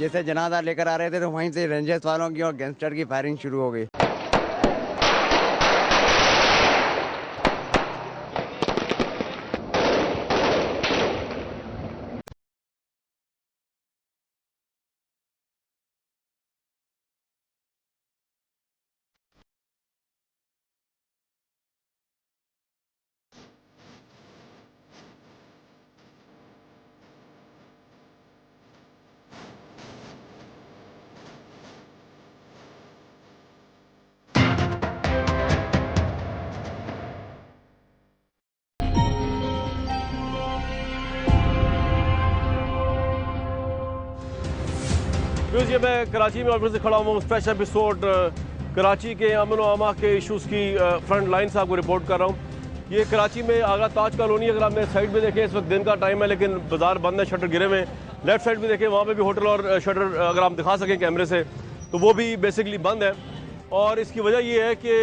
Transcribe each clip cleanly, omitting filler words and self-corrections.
जैसे जनाजा लेकर आ रहे थे तो वहीं से रेंजर्स वालों की और गैंगस्टर की फायरिंग शुरू हो गई। ये मैं कराची में ऑफिस से खड़ा हूँ। स्पेशल एपिसोड कराची के अमन और अमा के इश्यूज़ की फ्रंट लाइन से आपको रिपोर्ट कर रहा हूँ। ये कराची में आगरा ताज कॉलोनी, अगर आप मेरे साइड में देखें इस वक्त दिन का टाइम है लेकिन बाजार बंद है, शटर गिरे हुए। लेफ्ट साइड में देखें वहाँ पे भी होटल और शटर अगर आप दिखा सकें कैमरे से तो वो भी बेसिकली बंद है। और इसकी वजह ये है कि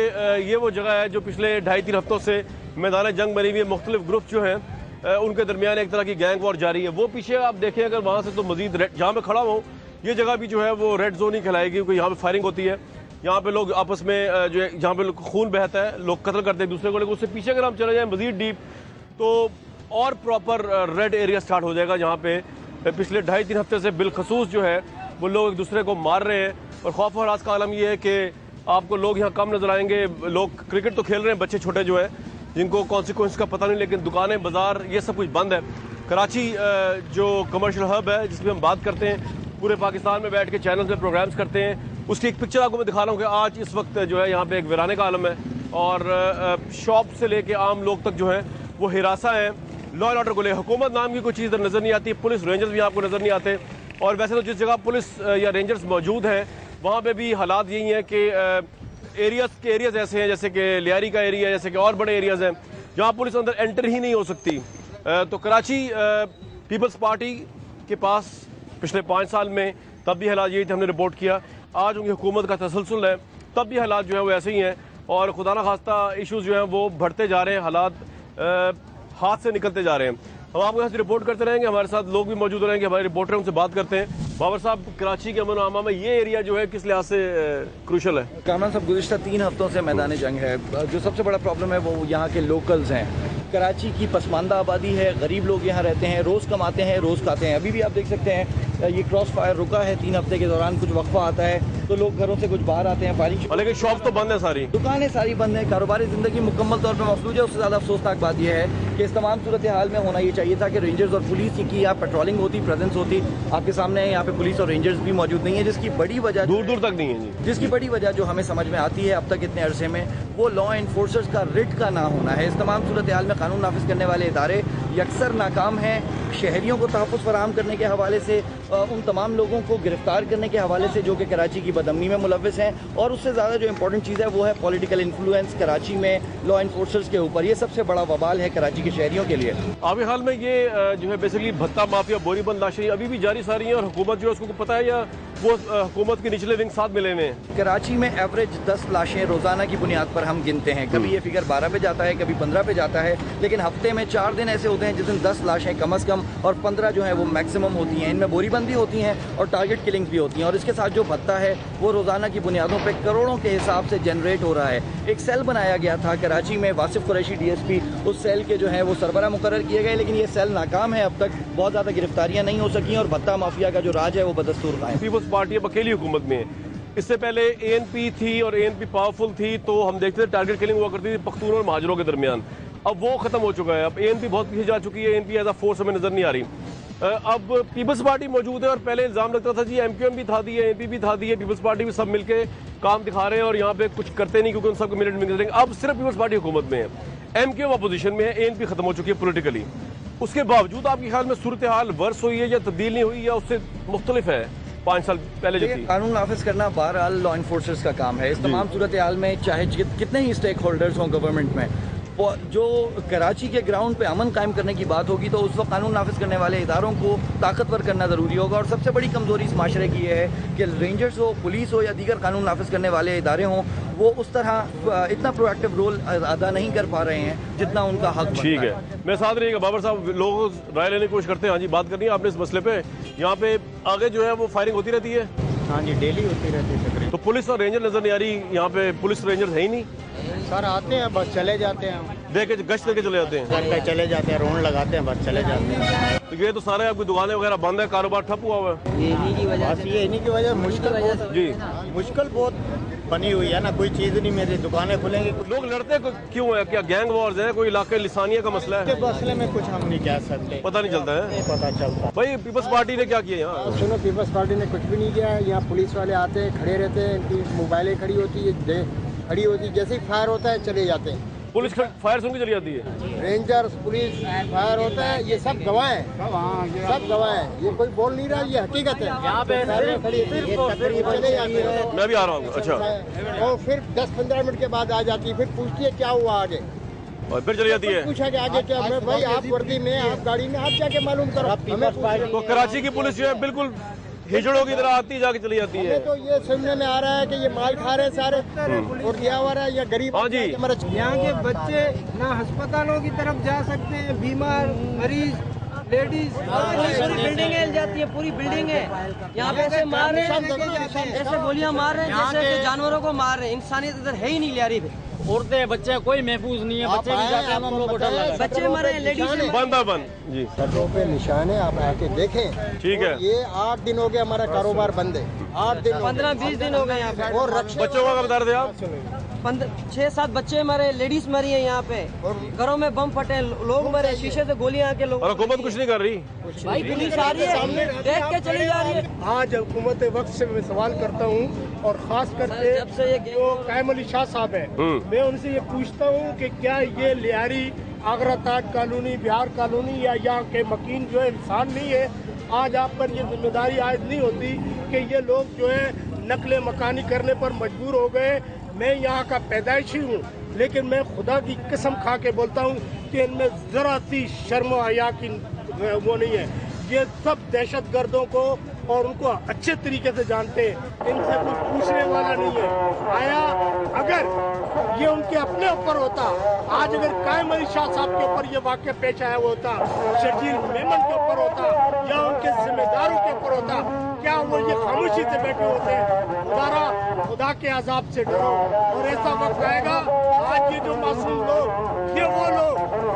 ये वो जगह है जो पिछले 2.5-3 हफ्तों से मैदान जंग बनी हुई है। मुख्तलिफ ग्रुप जो हैं उनके दरमियान एक तरह की गैंग वॉर जारी है। वो पीछे आप देखें अगर वहाँ से तो मजीद जहाँ मैं खड़ा हूँ ये जगह भी जो है वो रेड जोन ही कहलाएगी, क्योंकि यहाँ पे फायरिंग होती है। यहाँ पे लोग आपस में जो है जहाँ पे खून बहता है, लोग कत्ल करते हैं दूसरे को। लेकिन उससे पीछे अगर हम चले जाएं मजीद डीप तो और प्रॉपर रेड एरिया स्टार्ट हो जाएगा, जहाँ पे पिछले 2.5-3 हफ्ते से बिलखसूस जो है वो लोग एक दूसरे को मार रहे हैं। और खौफ और हरास का आलम यह है कि आपको लोग यहाँ कम नजर आएंगे। लोग क्रिकेट तो खेल रहे हैं, बच्चे छोटे जो है जिनको कॉन्सिक्वेंस का पता नहीं, लेकिन दुकानें, बाजार, ये सब कुछ बंद है। कराची जो कमर्शियल हब है जिसमें हम बात करते हैं, पूरे पाकिस्तान में बैठ के चैनल्स में प्रोग्राम्स करते हैं, उसकी एक पिक्चर आपको मैं दिखा रहा हूँ कि आज इस वक्त जो है यहाँ पे एक वीराने का आलम है और शॉप से लेके आम लोग तक जो है वो हिरासा है। लॉ एंड ऑर्डर को ले हुकूमत नाम की कोई चीज़ नज़र नहीं आती। पुलिस, रेंजर्स भी आपको नज़र नहीं आते। और वैसे तो जिस जगह पुलिस या रेंजर्स मौजूद हैं वहाँ पर भी हालात यही हैं कि एरियाज ऐसे हैं जैसे कि लियारी का एरिया, जैसे कि और बड़े एरियाज हैं जहाँ पुलिस अंदर एंटर ही नहीं हो सकती। तो कराची पीपल्स पार्टी के पास पिछले 5 साल में तब भी हालात यही थे, हमने रिपोर्ट किया। आज उनकी हुकूमत का तसलसल है, तब भी हालात जो है वो ऐसे ही हैं और खुदा न खास्ता इश्यूज जो हैं वो बढ़ते जा रहे हैं, हालात हाथ से निकलते जा रहे हैं। हम आपके साथ रिपोर्ट करते रहेंगे, हमारे साथ लोग भी मौजूद रहेंगे, हमारे रिपोर्टर उनसे बात करते हैं। बाबर साहब, कराची के अमन आमा में ये एरिया जो है किस लिहाज से क्रूशल है? कामरान साहब, गुज़िश्ता 3 हफ्तों से मैदान जंग है। जो सबसे बड़ा प्रॉब्लम है वो यहाँ के लोकल्स हैं। कराची की पसमानदा आबादी है, गरीब लोग यहाँ रहते हैं, रोज़ कमाते हैं, रोज़ खाते हैं। अभी भी आप देख सकते हैं ये क्रॉस फायर रुका है 3 हफ्ते के दौरान, कुछ वक्फा आता है तो लोग घरों से कुछ बाहर आते हैं, फायरिंग। लेकिन शॉप तो बंद है, सारी दुकानें सारी बंद हैं, कारोबारी ज़िंदगी मुकम्मल तौर पर मफलूज है। उससे ज़्यादा अफसोसनाक बात यह है कि इस तमाम सूरत हाल में होना ये चाहिए था कि रेंजर्स और पुलिस की यहाँ पेट्रोलिंग होती, प्रेजेंस होती। आपके सामने यहाँ पे पुलिस और रेंजर्स भी मौजूद नहीं है, जिसकी बड़ी वजह दूर दूर तक नहीं है जी। जिसकी बड़ी वजह जो हमें समझ में आती है अब तक इतने अरसे में, वो लॉ एनफोर्सर्स का रिट का ना होना है। इस तमाम सूरत हाल में कानून नाफिज करने वाले इदारे यकसर नाकाम हैं। शहरियों को तहफ़्फ़ुज़ फराहम करने के हवाले से, उन तमाम लोगों को गिरफ्तार करने के हवाले से जो कि कराची की बदअमनी में मुलव्विस हैं, और उससे ज़्यादा जो इंपॉर्टेंट चीज़ है वो है पॉलिटिकल इन्फ्लुएंस कराची में लॉ एनफोर्सर्स के ऊपर। ये सबसे बड़ा वबाल है कराची के शहरियों के लिए। अभी हाल में ये जो है बेसिकली भत्ता माफिया, बोरीबंद लाशें अभी भी जारी सारी हैं और हुकूमत जो है उसको पता है या वो हुकूमत के निचले विंग साथ मिले हुए हैं? कराची में एवरेज 10 लाशें रोज़ाना की बुनियाद पर हम गिनते हैं। कभी ये फिगर 12 पे जाता है, कभी 15 पे जाता है, लेकिन हफ्ते में 4 दिन ऐसे होते हैं जिस दिन 10 लाशें कम अज़ कम और 15 जो है वो मैक्सिमम होती हैं। इनमें बोरीबंदी होती हैं और टारगेट किलिंग्स भी होती हैं। और इसके साथ जो भत्ता है वो रोज़ाना की बुनियादों पर करोड़ों के हिसाब से जनरेट हो रहा है। एक सेल बनाया गया था कराची में, वासिफ कुरैशी DSP, उस सेल के जो है वो सरबरा मुकर्रर किए गए, लेकिन ये सेल नाकाम है। अब तक बहुत ज़्यादा गिरफ्तारियाँ नहीं हो सकी और भत्ता माफिया का जो राज है वो बदस्तूर कायम। पीपल्स पार्टी अब अकेली हुकूमत में है। इससे पहले ANP थी और ANP पावरफुल थी तो हम देखते थे टारगेट किलिंग हुआ करती थी पख्तून और महाजरों के दरमियान। अब वो खत्म हो चुका है। अब ANP बहुत पीछे जा चुकी है। ANP एज अ फोर्स हमें नजर नहीं आ रही। अब पीपल्स पार्टी मौजूद है और पहले इल्जाम लगता था जी MQM भी था दी है, ANP भी था दी है, पीपल्स पार्टी भी सब मिलके काम दिखा रहे हैं और यहाँ पे कुछ करते नहीं क्योंकि उन सबको मिनट में करेंगे। अब सिर्फ पीपल्स पार्टी हुकूमत में है, MQM अपोजिशन में है, ANP खत्म हो चुकी है पोलिटिकली। उसके बावजूद आपके ख्याल में सूरत हाल वर्स हुई है या तब्दील नहीं हुई या उससे मुख्तलिफ है 5 साल पहले जो थी? कानून नाफिज करना बहरहाल लॉ एनफोर्सर्स का काम है। इस तमाम सूरत हाल में चाहे कितने ही स्टेक होल्डर्स हों गवर्नमेंट में, जो कराची के ग्राउंड पे अमन कायम करने की बात होगी तो उस वक्त कानून नाफिज करने वाले इदारों को ताकतवर करना ज़रूरी होगा। और सबसे बड़ी कमज़ोरी इस माशरे की यह है कि रेंजर्स हो, पुलिस हो या दीगर कानून नाफिज करने वाले इदारे हों, वो उस तरह इतना प्रोएक्टिव रोल अदा नहीं कर पा रहे हैं जितना उनका हक बनता है। ठीक है, मैं साथ रहिएगा बाबर साहब। लोग राय लेने की कोशिश करते हैं। हाँ जी, बात करनी है आपने इस मसले पे यहाँ पे आगे जो है वो फायरिंग होती रहती है। हाँ जी, डेली होती रहती है तकरीबन। तो पुलिस और रेंजर नजर नहीं आ रही यहाँ पे, पुलिस रेंजर है ही नहीं। सर आते हैं बस चले जाते हैं, देख के गश्त करके चले जाते हैं, घर पे चले जाते हैं, राउंड लगाते हैं, बस चले जाते हैं। तो ये तो सारे आपकी दुकानें वगैरह बंद है, कारोबार ठप हुआ हुआ है। बस ये इन्हीं की वजह जी, मुश्किल बहुत बनी हुई है ना, कोई चीज़ नहीं, मेरी दुकानें खुलेंगी। लोग लड़ते क्यों है? क्या गैंग वॉर्स है? कोई इलाके लिसानिया का मसला के है? मसले में कुछ हम नहीं कह सकते, पता नहीं चलता है। नहीं पता चलता। भाई पीपल्स पार्टी ने क्या किया यहाँ? सुनो, पीपल्स पार्टी ने कुछ भी नहीं किया है। यहाँ पुलिस वाले आते हैं, खड़े रहते हैं, इनकी मोबाइलें खड़ी होती है, जैसे ही फायर होता है चले जाते हैं। पुलिस फायर सुन के चली जाती है। रेंजर्स, पुलिस, फायर होता है, ये सब गवाह हैं, सब गवाह हैं। ये कोई बोल नहीं रहा, ये हकीकत है। यहाँ पे चले जाते हैं। मैं भी आ रहा हूँ। अच्छा, और फिर 10-15 मिनट के बाद आ जाती है, फिर पूछती है क्या हुआ आगे, और फिर चली जाती है। पूछा कि आगे क्या? मैं भाई आप वर्दी में, आप गाड़ी में, आप जाके मालूम करो। हमें तो कराची की पुलिस जो है बिल्कुल हिजड़ों की तरह आती जाके चली जाती है। तो ये सुनने में आ रहा है कि ये माल खा रहे हैं सारे और दिया हुआ है, या गरीब। हाँ जी। यहाँ के बच्चे ना अस्पतालों की तरफ जा सकते हैं, बीमार मरीज, लेडीज, पूरी बिल्डिंग हिल जाती है, पूरी बिल्डिंग है। यहाँ पे ऐसे मार रहे हैं, ऐसे गोलियां मार रहे हैं जैसे कि जानवरों को मार रहे हैं। इंसानियत इधर है ही नहीं लिया रही। औरतें बच्चे कोई महफूज नहीं है, बच्चे भी जाते हैं, हम लोग को डर लगा। बच्चे मरे हैं, लेडीज बंद है बंद जी। सड़कों पे निशान है, आप आके देखें। ठीक है। ये 8 दिन हो गए हमारा कारोबार बंद है, 8 दिन 15-20 दिन हो गए यहाँ पे। और रक्षा बच्चों का बता रहे थे आप? 6-7 बच्चे मरे, लेडीज मरी है यहाँ पे, घरों में बम फटे, लोग मरे, शीशे से गोलियां आके लोग। और हुकूमत कुछ नहीं कर रही। भाई पुलिस आ रही है, देख के चली जा रही है। आज हुकूमत वक्त से मैं सवाल करता हूँ, और खास करके जब से ये जो कायम अली शाह साहब है, मैं उनसे ये पूछता हूँ कि क्या ये लियारी, आगरा ताज कॉलोनी, बिहार कॉलोनी या यहाँ के मकीन जो है इंसान नहीं है? आज आप पर ये जिम्मेदारी आयद नहीं होती कि ये लोग जो है नकले मकानी करने पर मजबूर हो गए। मैं यहाँ का पैदाइशी हूँ, लेकिन मैं खुदा की कसम खा के बोलता हूँ कि इनमें जरा सी शर्म हया की वो नहीं है। ये सब दहशत गर्दों को और उनको अच्छे तरीके से जानते हैं, इनसे कुछ पूछने वाला नहीं है। आया अगर ये उनके अपने ऊपर होता, आज अगर कायम अली शाह साहब के ऊपर ये वाक़या पेश आया हुआ होता, शर्जील मेमन के ऊपर होता या उनके जिम्मेदारों के ऊपर होता, क्या वो ये खामोशी से बैठे होते? खुदा के अजाब से डरो, और ऐसा वक्त आएगा। आज ये जो मासूम लोग, ये वो लोग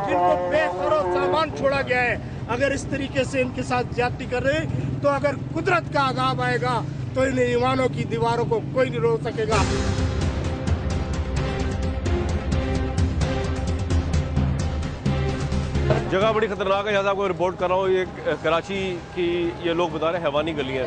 जिनको बेसरो सामान छोड़ा गया है, अगर इस तरीके से इनके साथ ज्यादती कर रहे तो अगर कुदरत का अजाब आएगा तो इन ईमानों की दीवारों को कोई नहीं रोक सकेगा। जगह बड़ी खतरनाक है, यहाँ आपको रिपोर्ट कर रहा हूँ। ये कराची की ये लोग बता रहे हैं हैवानी गलियाँ।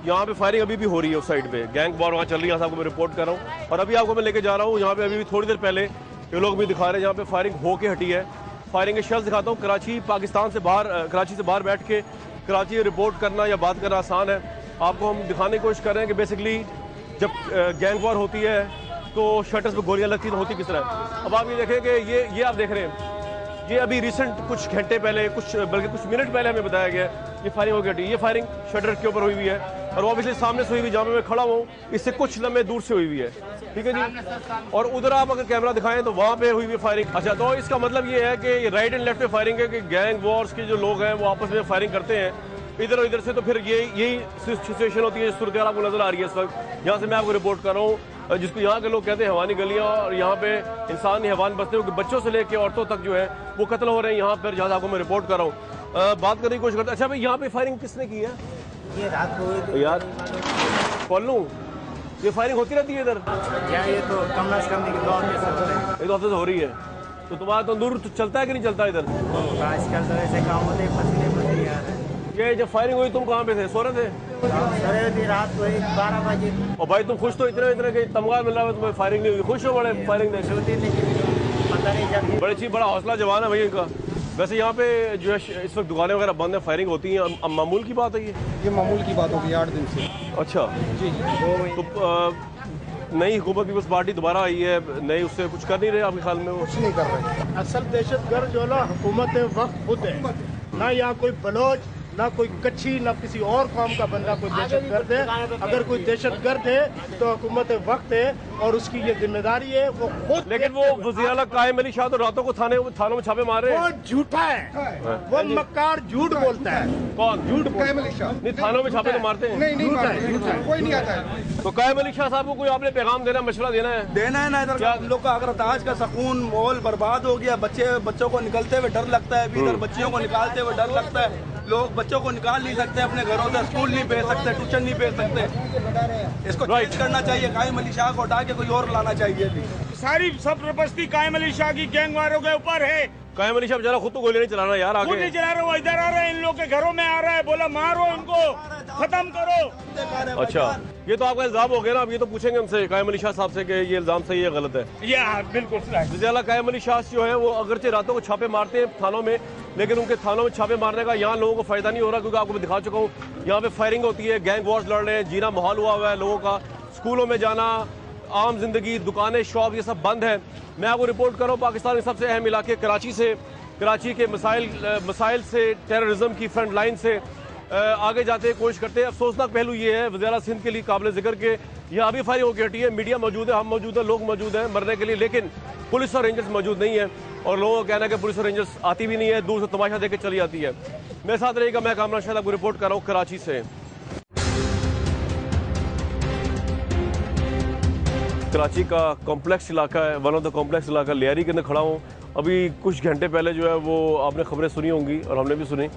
यहाँ पे फायरिंग अभी भी हो रही है उस साइड पे, गैंग वॉर वहाँ चल रही है। यहाँ आपको मैं रिपोर्ट कर रहा हूँ और अभी आपको मैं लेके जा रहा हूँ। यहाँ पे अभी भी थोड़ी देर पहले ये लोग भी दिखा रहे हैं जहाँ पे फायरिंग होके हटी है। फायरिंग के शख्स दिखाता हूँ। कराची पाकिस्तान से बाहर, कराची से बाहर बैठ के कराची रिपोर्ट करना या बात करना आसान है। आपको हम दिखाने की कोशिश कर रहे हैं कि बेसिकली जब गैंग वॉर होती है तो शटर्स पे गोलियां लगती तो होती किस तरह। अब आप ये देखें कि ये आप देख रहे हैं, ये अभी रिसेंट कुछ घंटे पहले, बल्कि कुछ मिनट पहले हमें बताया गया ये फायरिंग हो गई। ये फायरिंग शटर के ऊपर हुई हुई है और ऑब्वियसली सामने से हुई हुई, जहाँ मैं खड़ा हूँ इससे कुछ लम्हे दूर से हुई हुई है। ठीक है जी। और उधर आप अगर कैमरा दिखाएं तो वहाँ पे हुई हुई फायरिंग। अच्छा, तो इसका मतलब ये है कि राइट एंड लेफ्ट पे फायरिंग है कि गैंग वॉर्स के जो लोग हैं वो आपस में फायरिंग करते हैं इधर और इधर से। तो फिर यही सिचुएशन होती है, सूरत हाल आपको नजर आ रही है इस वक्त। यहाँ से मैं आपको रिपोर्ट कर रहा हूँ, जिसको यहाँ के लोग कहते हैं हैवानी गलियाँ, और यहाँ पे इंसान हैवान बसते हैं, बच्चों से लेकर औरतों तक जो है वो कत्ल हो रहे हैं यहाँ पर, जहाँ आपको मैं रिपोर्ट कर रहा हूँ। बात करने की कोशिश करते हैं। अच्छा भाई, यहाँ पे फायरिंग किसने की है? ये रात को यार कॉल लूँ, ये फायरिंग होती रहती है इधर? ये तो कम से कम एक 2 हफ्ते से हो रही है। तो तुम्हारा तंदूर तो चलता है कि नहीं चलता इधर? आजकल तो ऐसे काम होते पसीने यार। ये जब फायरिंग हुई तुम कहाँ पे थे? सो रहे थे? रात को 12 बजे। और भाई तुम खुश तो इतने कि तमगा मिल रहा है, तुम्हें फायरिंग नहीं हुई, खुश हो बड़े फायरिंग देख? पता नहीं चलती। बड़ी अच्छी, बड़ा हौसला जवान है भैया इनका। वैसे यहाँ पे जो है इस वक्त दुकानें वगैरह बंद है, फायरिंग होती है, मामूल की बात है ये मामूल की बात होगी 8 दिन से। अच्छा जी। तो नई हुकूमत पीपल्स पार्टी दोबारा आई है, नई, उससे कुछ कर नहीं रहे आपके ख्याल में? वो कुछ नहीं कर रहे। असल दहशत गर्द जो ना हुकूमत वक्त खुद है ना, यहाँ कोई बलोच ना कोई कच्ची ना किसी और कौम का बंदा कोई दहशतगर्द है। अगर कोई दहशतगर्द है तो हुकूमत वक्त है और उसकी ये जिम्मेदारी है वो खुद। लेकिन वो वज़ीर आला कायम अली शाह तो रातों को थानों में छापे मार रहे हैं। वो झूठा है, वो मक्कार झूठ बोलता है। कौन झूठ? कायम अली शाह नहीं, थानों में छापे तो मारते हैं। नहीं मारते, कोई नहीं आता है। तो कायम अली शाह साहब को कोई आपने पैगाम देना, मशवरा देना है ना इधर हम लोग का अग्रताज का सुकून माहौल बर्बाद हो गया। बच्चों को निकलते हुए डर लगता है, इधर बच्चियों को निकालते हुए डर लगता है। लोग बच्चों को निकाल नहीं सकते अपने घरों से, स्कूल नहीं भेज सकते, ट्यूशन नहीं भेज सकते। इसको चेंज करना चाहिए, कायम अली शाह को हटा के कोई और लाना चाहिए। सारी सरपरस्ती कायम अली शाह की गैंगवारों के ऊपर है। कायम अली शाह बेचारा खुद तो गोली नहीं चलाना यार, खुद आगे नहीं चला रहे, वो इधर आ रहे हैं, इन लोग के घरों में आ रहा है, बोला मारो इनको, खत्म करो। अच्छा, ये तो आपका इल्जाम हो गया ना। अब ये तो पूछेंगे हमसे कायम अली शाह साहब से कि ये इल्जाम सही है गलत है। ये बिल्कुल वज़ीर आला कायम अली शाह जो है वो अगरचे रातों को छापे मारते हैं थानों में, लेकिन उनके थानों में छापे मारने का यहाँ लोगों को फायदा नहीं हो रहा, क्योंकि आपको मैं दिखा चुका हूँ यहाँ पे फायरिंग होती है, गैंग वॉर्स लड़ रहे हैं, जीना माहौल हुआ हुआ है लोगों का, स्कूलों में जाना, आम जिंदगी, दुकानें, शॉप, ये सब बंद है। मैं आपको रिपोर्ट कर रहा हूँ पाकिस्तान के सबसे अहम इलाके कराची से, कराची के मसाइल से, टेररिज्म की फ्रंट लाइन से आगे जाते हैं, कोशिश करते हैं। अफसोसनाक पहलू ये है वज़ीर आला सिंध के लिए काबिल जिक्र के यहाँ अभी फायरिंग होकर हटी है, मीडिया मौजूद है, हम मौजूद है, लोग मौजूद हैं मरने के लिए, लेकिन पुलिस और रेंजर्स मौजूद नहीं है। और लोगों का कहना है कि पुलिस और रेंजर्स आती भी नहीं है, दूर से तमाशा देकर चली जाती है। मेरे साथ रहेगा, मैं कामरान शाह आपको रिपोर्ट कर रहा हूँ कराची से। कराची का कॉम्प्लेक्स इलाका है, वन ऑफ द कॉम्प्लेक्स इलाका, लियारी के अंदर खड़ा हूँ। अभी कुछ घंटे पहले जो है वो आपने खबरें सुनी होंगी और हमने भी सुनी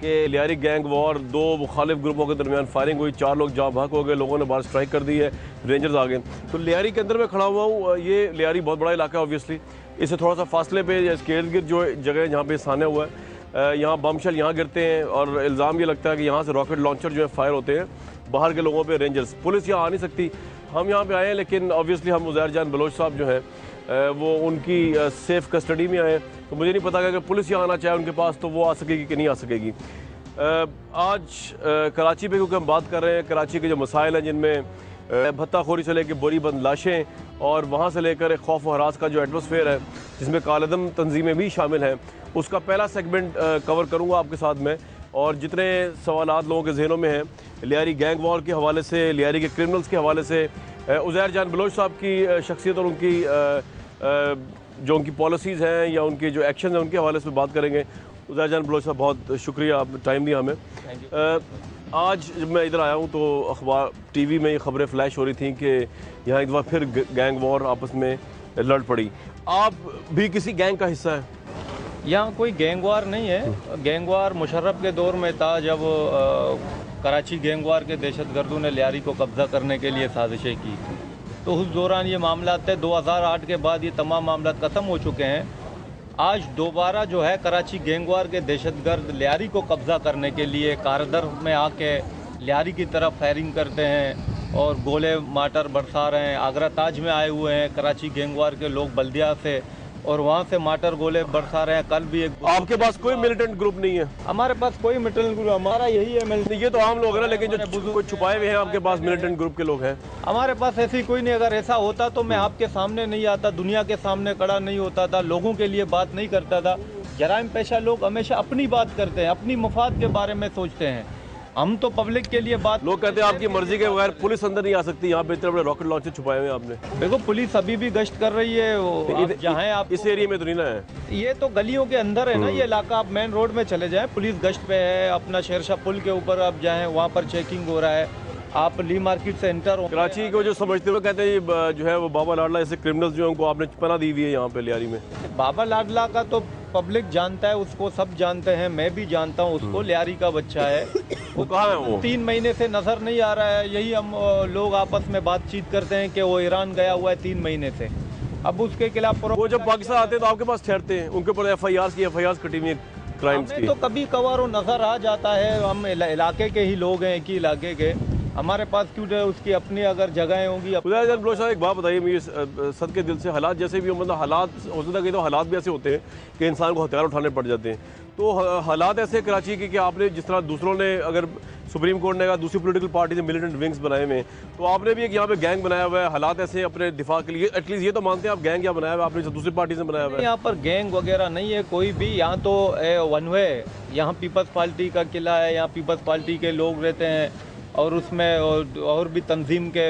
कि लियारी गैंग वॉर, दो मुखालिफ ग्रुपों के दरमियान फायरिंग हुई, 4 लोग जाँ भाग हो गए, लोगों ने बाहर स्ट्राइक कर दी है, रेंजर्स आ गए। तो लियारी के अंदर मैं खड़ा हुआ हूँ। ये लियारी बहुत बड़ा इलाका है ऑब्वियसली, इससे थोड़ा सा फासले पे इसके इर्द गिर्द जो जगह है जहाँ पे साने हुआ है, यहाँ बमशल यहाँ गिरते हैं और इल्ज़ाम ये लगता है कि यहाँ से रॉकेट लॉन्चर जो है फायर होते हैं बाहर के लोगों पे। रेंजर्स, पुलिस यहाँ आ नहीं सकती। हम यहाँ पे आए हैं, लेकिन ऑब्वियसली हम उज़ैर जान बलोच साहब जो हैं वो उनकी सेफ कस्टडी में आए, तो मुझे नहीं पता कि अगर पुलिस यहाँ आना चाहे उनके पास तो वो आ सकेगी कि नहीं आ सकेगी। आज कराची पे क्योंकि हम बात कर रहे हैं, कराची के जो मसाइल हैं जिनमें भत्ताखोरी से लेकर बोरी बंद लाशें और वहाँ से लेकर एक खौफ व हरास का जो एटमॉस्फेयर है जिसमें कालेदम तंजीमें भी शामिल हैं, उसका पहला सेगमेंट कवर करूँगा आपके साथ में। और जितने सवालात लोगों के जहनों में हैं लियारी गैंग वॉर के हवाले से, लियारी के क्रिमिनल्स के हवाले से, उज़ैर जान बलोच साहब की शख्सियत और उनकी जो उनकी पॉलिसीज़ हैं या उनके जो एक्शन हैं उनके हवाले से बात करेंगे। उज़ैर जान बलोच साहब बहुत शुक्रिया, आप टाइम दिया हमें। आज जब मैं इधर आया हूँ तो अखबार टीवी में ये खबरें फ्लैश हो रही थी कि यहाँ एक बार फिर गैंग वॉर आपस में लड़ पड़ी। आप भी किसी गैंग का हिस्सा है? यहाँ कोई गैंग वार नहीं है। गैंग वार मुशर्रफ के दौर में था, जब कराची गैंग वार के दहशतगर्दों ने लियारी को कब्ज़ा करने के लिए साजिशें की, तो उस दौरान ये मामला थे। 2008 के बाद ये तमाम मामला ख़त्म हो चुके हैं। आज दोबारा जो है कराची गैंग वार के दहशतगर्द लियारी को कब्ज़ा करने के लिए कारदर में आके लियारी की तरफ फायरिंग करते हैं और गोले माटर बरसा रहे हैं। आगरा ताज में आए हुए हैं कराची गैंग वार के लोग बल्दिया से, और वहाँ से माटर गोले बरसा रहे हैं। कल भी एक आपके पास कोई मिलिटेंट ग्रुप नहीं है? हमारे पास कोई मिलिटेंट ग्रुप, हमारा यही है। ये तो आम लोग हैं ना, लेकिन जो कुछ छुपाए हुए हैं आपके पास मिलिटेंट ग्रुप के लोग हैं? हमारे पास ऐसी कोई नहीं। अगर ऐसा होता तो मैं आपके सामने नहीं आता, दुनिया के सामने खड़ा नहीं होता था, लोगों के लिए बात नहीं करता था। जराइम पेशा लोग हमेशा अपनी बात करते हैं, अपनी मफाद के बारे में सोचते हैं। हम तो पब्लिक के लिए बात। लोग कहते हैं आपकी मर्जी के बगैर पुलिस अंदर नहीं आ सकती, यहाँ पे इतने बड़े रॉकेट लॉन्चर छुपाए हुए हैं आपने। देखो पुलिस अभी भी गश्त कर रही है जहाँ आप इस एरिया में तो नहीं ना है? ये तो गलियों के अंदर है ना ये इलाका। आप मेन रोड में चले जाएं, पुलिस गश्त पे है। अपना शेरशाह पुल के ऊपर आप जाएं, वहाँ पर चेकिंग हो रहा है। आप ली मार्केट से एंटर हो। कराची को जो समझते हुए कहते हैं जो है वो बाबा लाडला ऐसे क्रिमिनल्स जो है उनको आपने पनाह दी हुई है यहाँ पे लियारी में। बाबा लाडला का तो पब्लिक जानता है, उसको सब जानते हैं, मैं भी जानता हूँ उसको। लियारी का बच्चा है। वो कहाँ है? वो 3 महीने से नजर नहीं आ रहा है। यही हम लोग आपस में बातचीत करते हैं कि वो ईरान गया हुआ है 3 महीने से। अब उसके खिलाफ वो जब पाकिस्तान आते हैं तो आपके पास ठहरते हैं, उनके ऊपर FIR कटी हुई क्राइम्स की। तो कभी कभार वो नजर आ जाता है। हम इलाके के ही लोग हैं, एक ही इलाके के। हमारे पास क्यों है, उसकी अपनी अगर जगहें होंगी। बलोच साहब एक बात बताइए मुझे सद के दिल से, हालात जैसे भी हो, मतलब हालात हो सकता है कि तो हालात भी ऐसे होते हैं कि इंसान को हथियार उठाने पड़ जाते हैं, तो हालात ऐसे कराची के कि आपने जिस तरह दूसरों ने, अगर सुप्रीम कोर्ट ने कहा दूसरी पॉलिटिकल पार्टी ने मिलिटेंट विंग्स बनाए हुए हैं, तो आपने भी एक यहाँ पे गैंग बनाया हुआ है, हालात ऐसे अपने दिफा के लिए, एटलीस्ट ये तो मानते हैं आप गैंग क्या बनाया हुआ है आपने, दूसरी पार्टी से बनाया हुआ है? यहाँ पर गैंग वगैरह नहीं है कोई भी, यहाँ तो वन वे, यहाँ पीपल्स पार्टी का किला है, यहाँ पीपल्स पार्टी के लोग रहते हैं, और उसमें और भी तंजीम के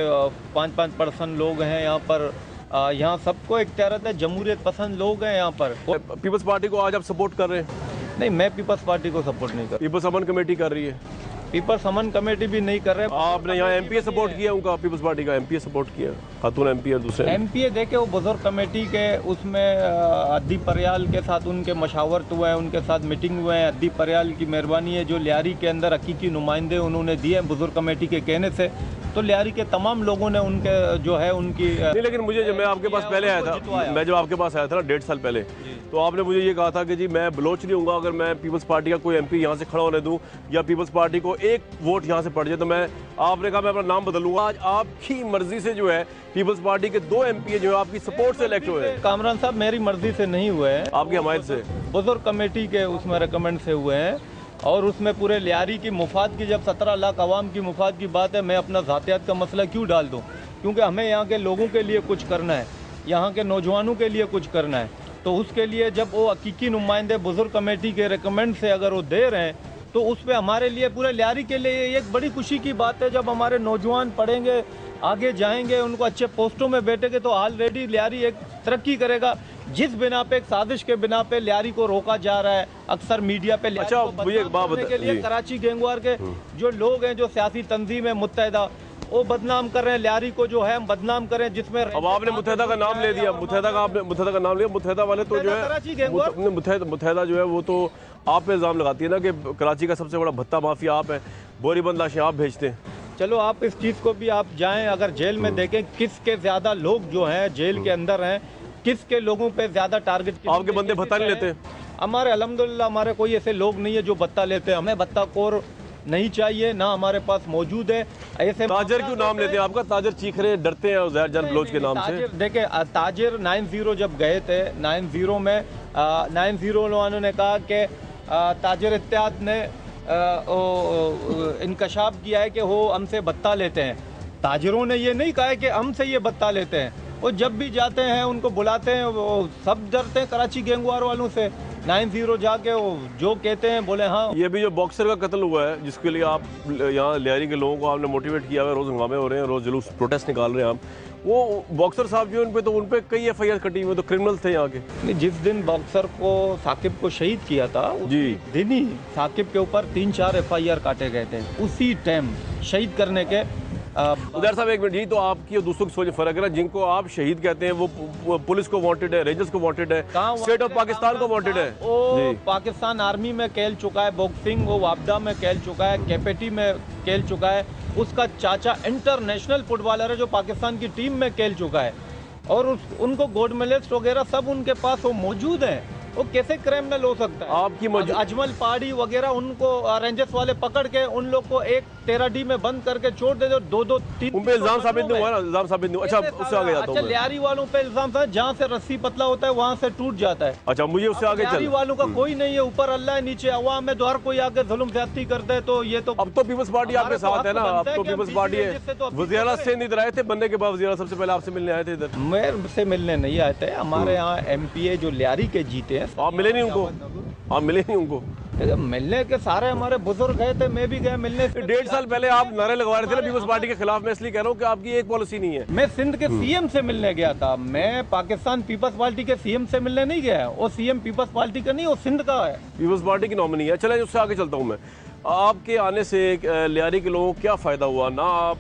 5-5% लोग हैं यहाँ पर। यहाँ सबको इख्तियारत है, जमहूरियत पसंद लोग हैं यहाँ पर। पीपल्स पार्टी को आज आप सपोर्ट कर रहे हैं? नहीं, मैं पीपल्स पार्टी को सपोर्ट नहीं कर। पीपल्स अमन कमेटी कर रही है? पीपल्स अमन कमेटी भी नहीं कर रहे। आपने यहाँ एमपीए सपोर्ट किया उनका, पीपल्स पार्टी का एमपीए सपोर्ट किया, खातून एमपी है दूसरे एमपीए देखे वो बुजुर्ग कमेटी के, उसमें अद्दी परियाल के साथ उनके मशावरत हुए हैं, उनके साथ मीटिंग हुए हैं। अद्दी परियाल की मेहरबानी है, जो लियारी के अंदर हकीकी नुमाइंदे उन्होंने दिए हैं बुजुर्ग कमेटी के कहने से, तो लियारी के तमाम लोगों ने उनके जो है उनकी नहीं। लेकिन मुझे जब मैं आपके पास पहले आया था, मैं जब आपके पास आया था ना 1.5 साल पहले, तो आपने मुझे ये कहा था कि जी मैं बलोच नहीं हूँगा अगर मैं पीपल्स पार्टी का कोई एमपी यहाँ से खड़ा होने दूँ या पीपल्स पार्टी को एक वोट यहाँ से पड़ जाए तो मैं, आपने कहा मैं अपना नाम बदलूंगा। आज आपकी मर्जी से जो है पीपल्स पार्टी के 2 एमपी जो है आपकी सपोर्ट से इलेक्ट हुए हैं। कामरान साहब मेरी मर्जी से नहीं हुए हैं, आपकी हमायत से, बुजुर्ग कमेटी के उसमें रिकमेंड से हुए हैं, और उसमें पूरे लियारी की मुफाद की, जब 17 लाख आवाम की मुफाद की बात है, मैं अपना ज़ातियात का मसला क्यों डाल दूं? क्योंकि हमें यहाँ के लोगों के लिए कुछ करना है, यहाँ के नौजवानों के लिए कुछ करना है, तो उसके लिए जब वो हकीकी नुमाइंदे बुजुर्ग कमेटी के रिकमेंड से अगर वो दे रहे हैं, तो उस पर हमारे लिए, पूरे लियारी के लिए एक बड़ी खुशी की बात है। जब हमारे नौजवान पढ़ेंगे, आगे जाएंगे, उनको अच्छे पोस्टों में बैठेंगे, तो ऑलरेडी लियारी एक तरक्की करेगा। जिस बिना पे, एक साजिश के बिना पे लियारी को रोका जा रहा है अक्सर मीडिया पे, अच्छा मुझे एक बात के लिए कराची गैंगवार के जो लोग हैं, जो सियासी तंजीम है मुत्तहिदा, वो बदनाम कर रहे हैं लियारी को, जो है हम बदनाम करें, जिसमें अब आपने मुत्तहिदा का नाम ले दिया, मुत्तहिदा का आपने मुत्तहिदा का नाम लिया, मुत्तहिदा वाले तो जो है मुत्तहिदा जो है वो तो आप पे इल्ज़ाम लगाती है ना कि कराची का सबसे बड़ा भत्ता माफिया आप है, बोरीबंद लाशें आप भेजते हैं। चलो आप इस चीज़ को भी आप जाएं, अगर जेल में देखें किसके ज़्यादा लोग जो हैं जेल के अंदर हैं, किसके लोगों पे ज़्यादा टारगेट, आपके बंदे भत्ता नहीं लेते? हमारे अल्हम्दुलिल्लाह हमारे कोई ऐसे लोग नहीं है जो भत्ता लेते हैं, हमें भत्ता कोर नहीं चाहिए, ना हमारे पास मौजूद है। ऐसे ताजर क्यों नाम लेते हैं आपका? ताजर चीख रहे डरते हैं उज़ैर जान बलोच के नाम से। देखे ताजिर 90 जब गए थे, 90 में 90 वालों ने कहा कि ताजिर इत्तेहाद ने इंकशाफ किया है कि वो हमसे भत्ता लेते हैं। ताजिरों ने ये नहीं कहा है कि हमसे ये भत्ता लेते हैं, वो जब भी जाते हैं उनको बुलाते हैं, वो सब डरते हैं कराची गैंगवार वालों से। 90 जाके वो जो कहते हैं बोले हाँ। ये भी जो बॉक्सर का कत्ल हुआ है जिसके लिए आप यहाँ लियारी के लोगों को आपने मोटिवेट किया हुआ है, रोज़ हंगामे हो रहे हैं, रोज़ जुलूस प्रोटेस्ट निकाल रहे हैं आप, वो बॉक्सर साहब जो उन पे कई FIR कटी हुई, तो क्रिमिनल थे यहाँ के। जिस दिन बॉक्सर को साकिब को शहीद किया था जी, दिन ही साकिब के ऊपर 3-4 FIR काटे गए थे उसी टाइम शहीद करने के। उधर साहब एक मिनट, जी तो आपकी और दूसरों की सोच फर्क है ना, जिनको आप शहीद कहते हैं वो पुलिस को वांटेड है, रेंजर्स को वांटेड है, स्टेट ऑफ पाकिस्तान को वांटेड है। वो पाकिस्तान आर्मी में खेल चुका है, बॉक्सिंग वो वापडा में खेल चुका है, केपेटी में खेल चुका है, उसका चाचा इंटरनेशनल फुटबॉलर है जो पाकिस्तान की टीम में खेल चुका है, और उनको गोल्ड मेडलिस्ट वगैरह सब उनके पास वो मौजूद है। वो कैसे क्रिमिनल हो सकता है? आपकी अजमल पहाड़ी वगैरह उनको रेंजर्स वाले पकड़ के उन लोग को 13D में बंद करके छोड़ दे, 2-2-3 उन पे इल्जाम साबित नहीं हुआ ना, इल्जाम साबित नहीं। अच्छा उससे आगे जाता हूं। अच्छा लियारी वालों पे इल्जाम था, जहां से रस्सी पतला होता है वहां से टूट जाता है। अच्छा मुझे उससे आगे चल, लियारी वालों का कोई नहीं है, ऊपर अल्लाह है, नीचे अवाम है, तो हर कोई आके जुल्म ज्यादती करता है। तो ये तो अब तो पीपल्स पार्टी आपके साथ है ना, अब तो पीपल्स पार्टी है। वज़ीर-ए-आला से इधर आए थे बनने के बाद, वज़ीर-ए-आला सबसे पहले आपसे मिलने आए थे इधर? मेरे से मिलने नहीं आए थे, हमारे यहाँ MPA जो लियारी के जीते हैं। आप मिले नहीं उनको? आप मिले नहीं उनको? मिलने के सारे हमारे बुजुर्ग गए थे, मैं भी गया मिलने। 1.5 साल पहले आप नारे लगवा रहे थे ना पीपल्स पार्टी के खिलाफ, मैं इसलिए कह रहा हूँ कि आपकी एक पॉलिसी नहीं है। मैं सिंध के CM से मिलने गया था, मैं पाकिस्तान पीपल्स पार्टी के CM से मिलने नहीं गया। वो CM पीपल्स पार्टी का नहीं, वो सिंध का है, पीपल्स पार्टी की नॉमिनी है। चले उससे आगे चलता हूँ मैं। आपके आने से लियारी के लोगों को क्या फ़ायदा हुआ? ना आप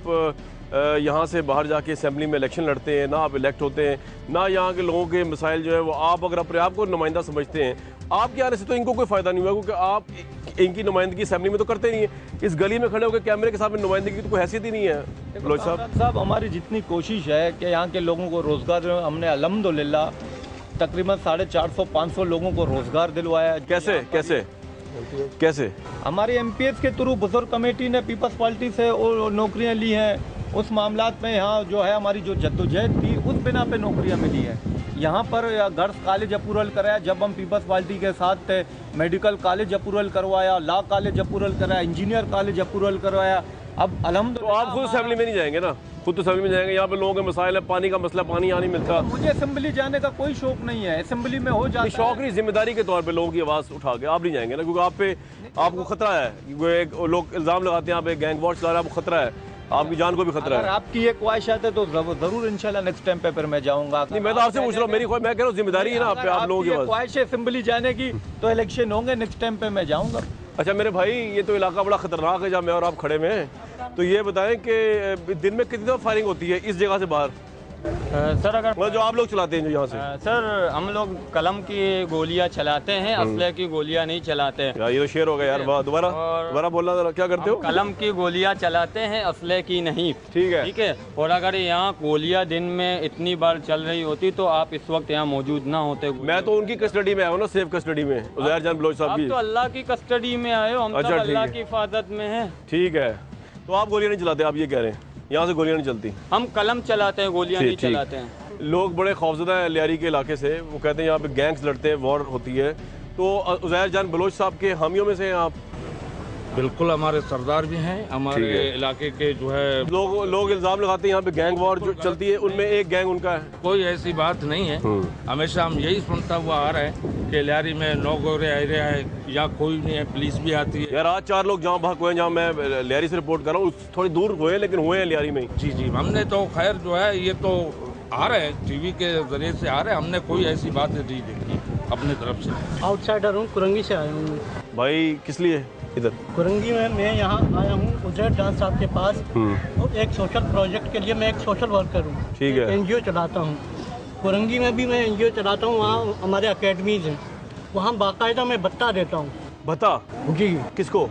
यहाँ से बाहर जाके असेंबली में इलेक्शन लड़ते हैं, ना आप इलेक्ट होते हैं, ना यहाँ के लोगों के मसाइल जो है वो आप अगर अपने आप को नुमाइंदा समझते हैं, आपके आने से तो इनको कोई फ़ायदा नहीं हुआ, क्योंकि आप इनकी नुमाइंदगी असेंबली में तो करते नहीं है। इस गली में खड़े होकर कैमरे के सामने नुमाइंदगी की तो कोई हैसियत ही नहीं है। बलोच साहब हमारी जितनी कोशिश है कि यहाँ के लोगों को रोज़गार, हमने अल्हम्दुलिल्लाह तकरीबन 450-500 लोगों को रोज़गार दिलवाया। कैसे कैसे? कैसे? हमारे एमपीएस के थ्रू बुजुर्ग कमेटी ने पीपल्स पार्टी से वो नौकरियां ली हैं। उस मामलात में यहाँ जो है हमारी जो जद्दोजहद थी उस बिना पे नौकरियां मिली हैं। यहाँ पर गर्ल्स कॉलेज अप्रूवल कराया जब हम पीपल्स पार्टी के साथ थे, मेडिकल कॉलेज अप्रूवल करवाया, लॉ कॉलेज अप्रूवल कराया, इंजीनियर कॉलेज अप्रूवल करवाया। अब तो आप खुद असेंबली में नहीं जाएंगे ना? खुद तो असेंबली में जाएंगे, यहाँ पे लोगों के मसाइल है, पानी का मसला, पानी यहाँ नहीं मिलता। मुझे असेंबली जाने का कोई शौक नहीं है, असेंबली में हो जाता शौक नहीं, जिम्मेदारी के तौर पे लोगों की आवाज़ उठा के आप नहीं जाएंगे ना, क्योंकि आप पे आपको खतरा है। लोग इल्ज़ाम लगाते हैं यहाँ पे गैंग वॉर चला रहा है, आपको खतरा है, आपकी जान को भी खतरा है। आपकी ये ख्वाहिश है तो जरूर इंशाल्लाह नेक्स्ट टाइम पे फिर मैं जाऊंगा। नहीं, मैं तो आपसे पूछ रहा हूँ, मेरी मैं कह रहा हूँ जिम्मेदारी है ना आप पे, आप लोगों की ख्वाहिश है असेंबली जाने की तो इलेक्शन होंगे, नेक्स्ट टाइम पे मैं जाऊंगा। अच्छा मेरे भाई, ये तो इलाका बड़ा खतरनाक है जहाँ मैं और आप खड़े में हैं, तो ये बताएं कि दिन में कितनी दफ़ा फायरिंग होती है इस जगह से बाहर? सर अगर मतलब जो आप लोग चलाते हैं जो यहाँ से? सर हम लोग कलम की गोलियां चलाते हैं, असले की गोलियां नहीं चलाते हैं। यार ये तो शेर हो गया यार, दोबारा बोलना जरा, क्या करते हो? कलम की गोलियां चलाते हैं, असले की नहीं। ठीक है, ठीक है। और अगर यहाँ गोलियां दिन में इतनी बार चल रही होती तो आप इस वक्त यहाँ मौजूद ना होते। मैं तो उनकी कस्टडी में आया हूँ ना, सेफ कस्टडी में, उज़ैर जान बलोच साहब की। तो अल्लाह की कस्टडी में आए हो, हम तो अल्लाह की हिफाजत में हैं। ठीक है, तो आप गोलियां नहीं चलाते, आप ये कह रहे हैं यहाँ से गोलियां नहीं चलती? हम कलम चलाते हैं, गोलियां नहीं चलाते हैं। लोग बड़े खौफजदा हैं लियारी के इलाके से, वो कहते हैं यहाँ पे गैंग्स लड़ते हैं, वॉर होती है। तो उज़ैर जान बलोच साहब के हामियों में से हैं आप? बिल्कुल, हमारे सरदार भी हैं, हमारे इलाके के जो है लोग इल्ज़ाम लगाते हैं यहाँ पे गैंग वॉर जो चलती है, उनमें एक गैंग उनका है। कोई ऐसी बात नहीं है। हमेशा हम यही सुनता हुआ आ रहे हैं कि लियारी में 9 गोरे एरिया है, यहाँ कोई नहीं है, पुलिस भी आती है। यार आज 4 लोग जहाँ भाग हुए हैं, जहाँ मैं लियारी से रिपोर्ट कर रहा हूँ, थोड़ी दूर हुए लेकिन हुए हैं लियारी में ही। जी, हमने तो खैर जो है ये तो आ रहे हैं, टीवी के जरिए से आ रहे हैं, हमने कोई ऐसी बात नहीं देखी अपने तरफ से। आउटसाइडर हूँ, कुरंगी से आया हूँ। भाई किस लिए इधर? कुरंगी में मैं यहाँ आया हूँ उज़ैर जान साहब के पास, और एक सोशल प्रोजेक्ट के लिए। मैं एक सोशल वर्कर हूँ, ठीक है, NGO चलाता हूँ। कुरंगी में भी मैं NGO चलाता हूँ, वहाँ हमारे अकेडमीज हैं, वहाँ बाकायदा मैं भत्ता देता हूँ। भत्ता? जी। किसको?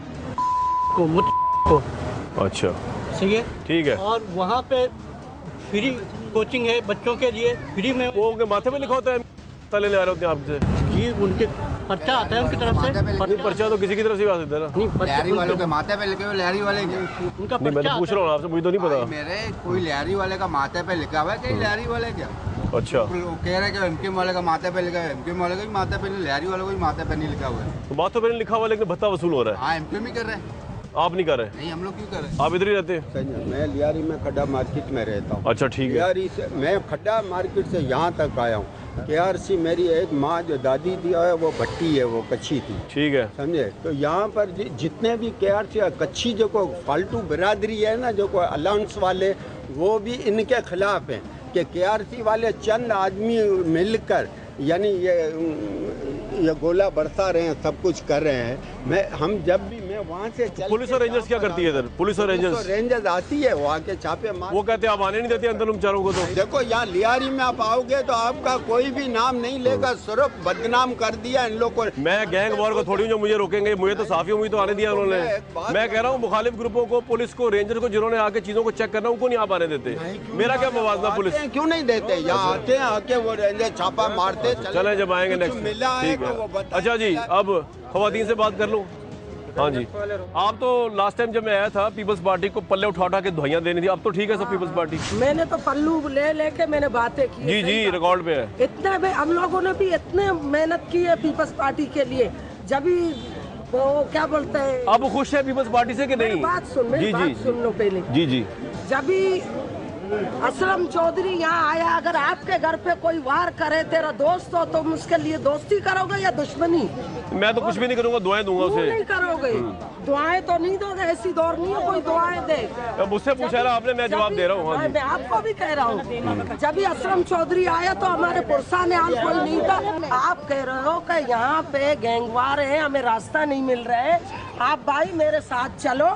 को। अच्छा, सही है, ठीक है। और वहाँ पे फ्री कोचिंग है बच्चों के लिए, फ्री में। वो उनके माथे पे लिखा होता है, तले ले आ रहे होते हैं आपसे? जी, उनके पर्चा आता है उनकी तरफ से। पर्चा तो किसी की तरफ से आ सकता है ना? लियारी वालों के माथे पे लिखे हुए, लियारी वाले उनका मैं तो पूछ रहा हूँ आपसे, मुझे तो नहीं पता। मेरे कोई लियारी वाले का माथे पे लिखा हुआ है, कहीं लियारी वाले क्या? अच्छा, कह रहे कि एमकेएम वाले का माथे पे लिखा है, एमकेएम वाले का भी माथे पे नहीं, लियारी वाले को भी माथे पे नहीं लिखा हुआ है। तो माथे पे नहीं लिखा हुआ लेकिन भत्ता वसूल हो रहा है? हाँ, एमकेएम ही कर रहे हैं। आप नहीं कर रहे? नहीं, हम लोग क्यों कर रहे हैं? आप इधर ही रहते हैं? मैं लियारी में खड्डा मार्केट में रहता हूँ। अच्छा, ठीक है। लियारी से मैं खड्डा मार्केट से यहाँ तक आया हूँ। KRC मेरी एक माँ जो दादी थी वो भट्टी है, वो कच्ची थी, ठीक है, समझे? तो यहाँ पर जितने भी KRC कच्ची जो को फालतू बिरादरी है ना, जो को अलाउंस वाले, वो भी इनके खिलाफ हैं कि KRC वाले चंद आदमी मिलकर यानी ये गोला बरसा रहे हैं, सब कुछ कर रहे हैं। हम जब भी मैं वहाँ से पुलिस और रेंजर्स क्या करती है इधर? पुलिस और रेंजर्स आती है, वो आके छापे मार। वो कहते हैं आप आने नहीं देते अंदर तुम चारों को। तो देखो यहाँ लियारी में आप आओगे तो आपका कोई भी नाम नहीं लेगा, सिर्फ बदनाम कर दिया इन लोग को। मैं गैंग वॉर को थोड़ी जो मुझे रोकेंगे, मुझे तो साफियों मुझे तो आने दिया उन्होंने। मैं कह रहा हूँ मुखालिफ ग्रुपों को, पुलिस को, रेंजर को, जिन्होंने आके चीजों को चेक करना, उनको नहीं आप आने देते। मेरा क्या मवाजना? पुलिस क्यों नहीं देते? यहाँ आते हैं, आके वो रेंजर छापा मारते। चले जब आएंगे नेक्स्ट, ठीक है। अच्छा जी, अब खवातीन से बात कर लूँ। हाँ जी, आप तो लास्ट टाइम जब मैं आया था पीपल्स पार्टी को पल्ले उठा उठा के धुआं देनी थी, अब तो ठीक है सब पीपल्स पार्टी? मैंने तो पल्लू ले लेके मैंने बातें की। जी जी, रिकॉर्ड पे है। इतने में हम लोगों ने भी इतने मेहनत की है पीपल्स पार्टी के लिए, जब भी वो क्या बोलते हैं। अब खुश है पीपल्स पार्टी से कि नहीं? बात सुन, मेरी बात सुन लो पहले। जी जी, जब भी असलम चौधरी यहाँ आया, अगर आपके घर पे कोई वार करे, तेरा दोस्त हो, तुम उसके लिए दोस्ती करोगे या दुश्मनी? मैं तो कुछ भी नहीं करूंगा, दुआएं दूंगा उसे। नहीं करोगे? दुआएं तो नहीं दोगे, ऐसी दौर नहीं है कोई दुआएं दे। मुझसे पूछा ना आपने, मैं जवाब दे रहा हूँ। मैं आपको भी कह रहा हूँ, जब भी असलम चौधरी आया तो हमारे पुरसा ने हाल कोई नहीं था। आप कह रहे हो कि यहाँ पे गैंगवार है, हमें रास्ता नहीं मिल रहा है। आप भाई मेरे साथ चलो,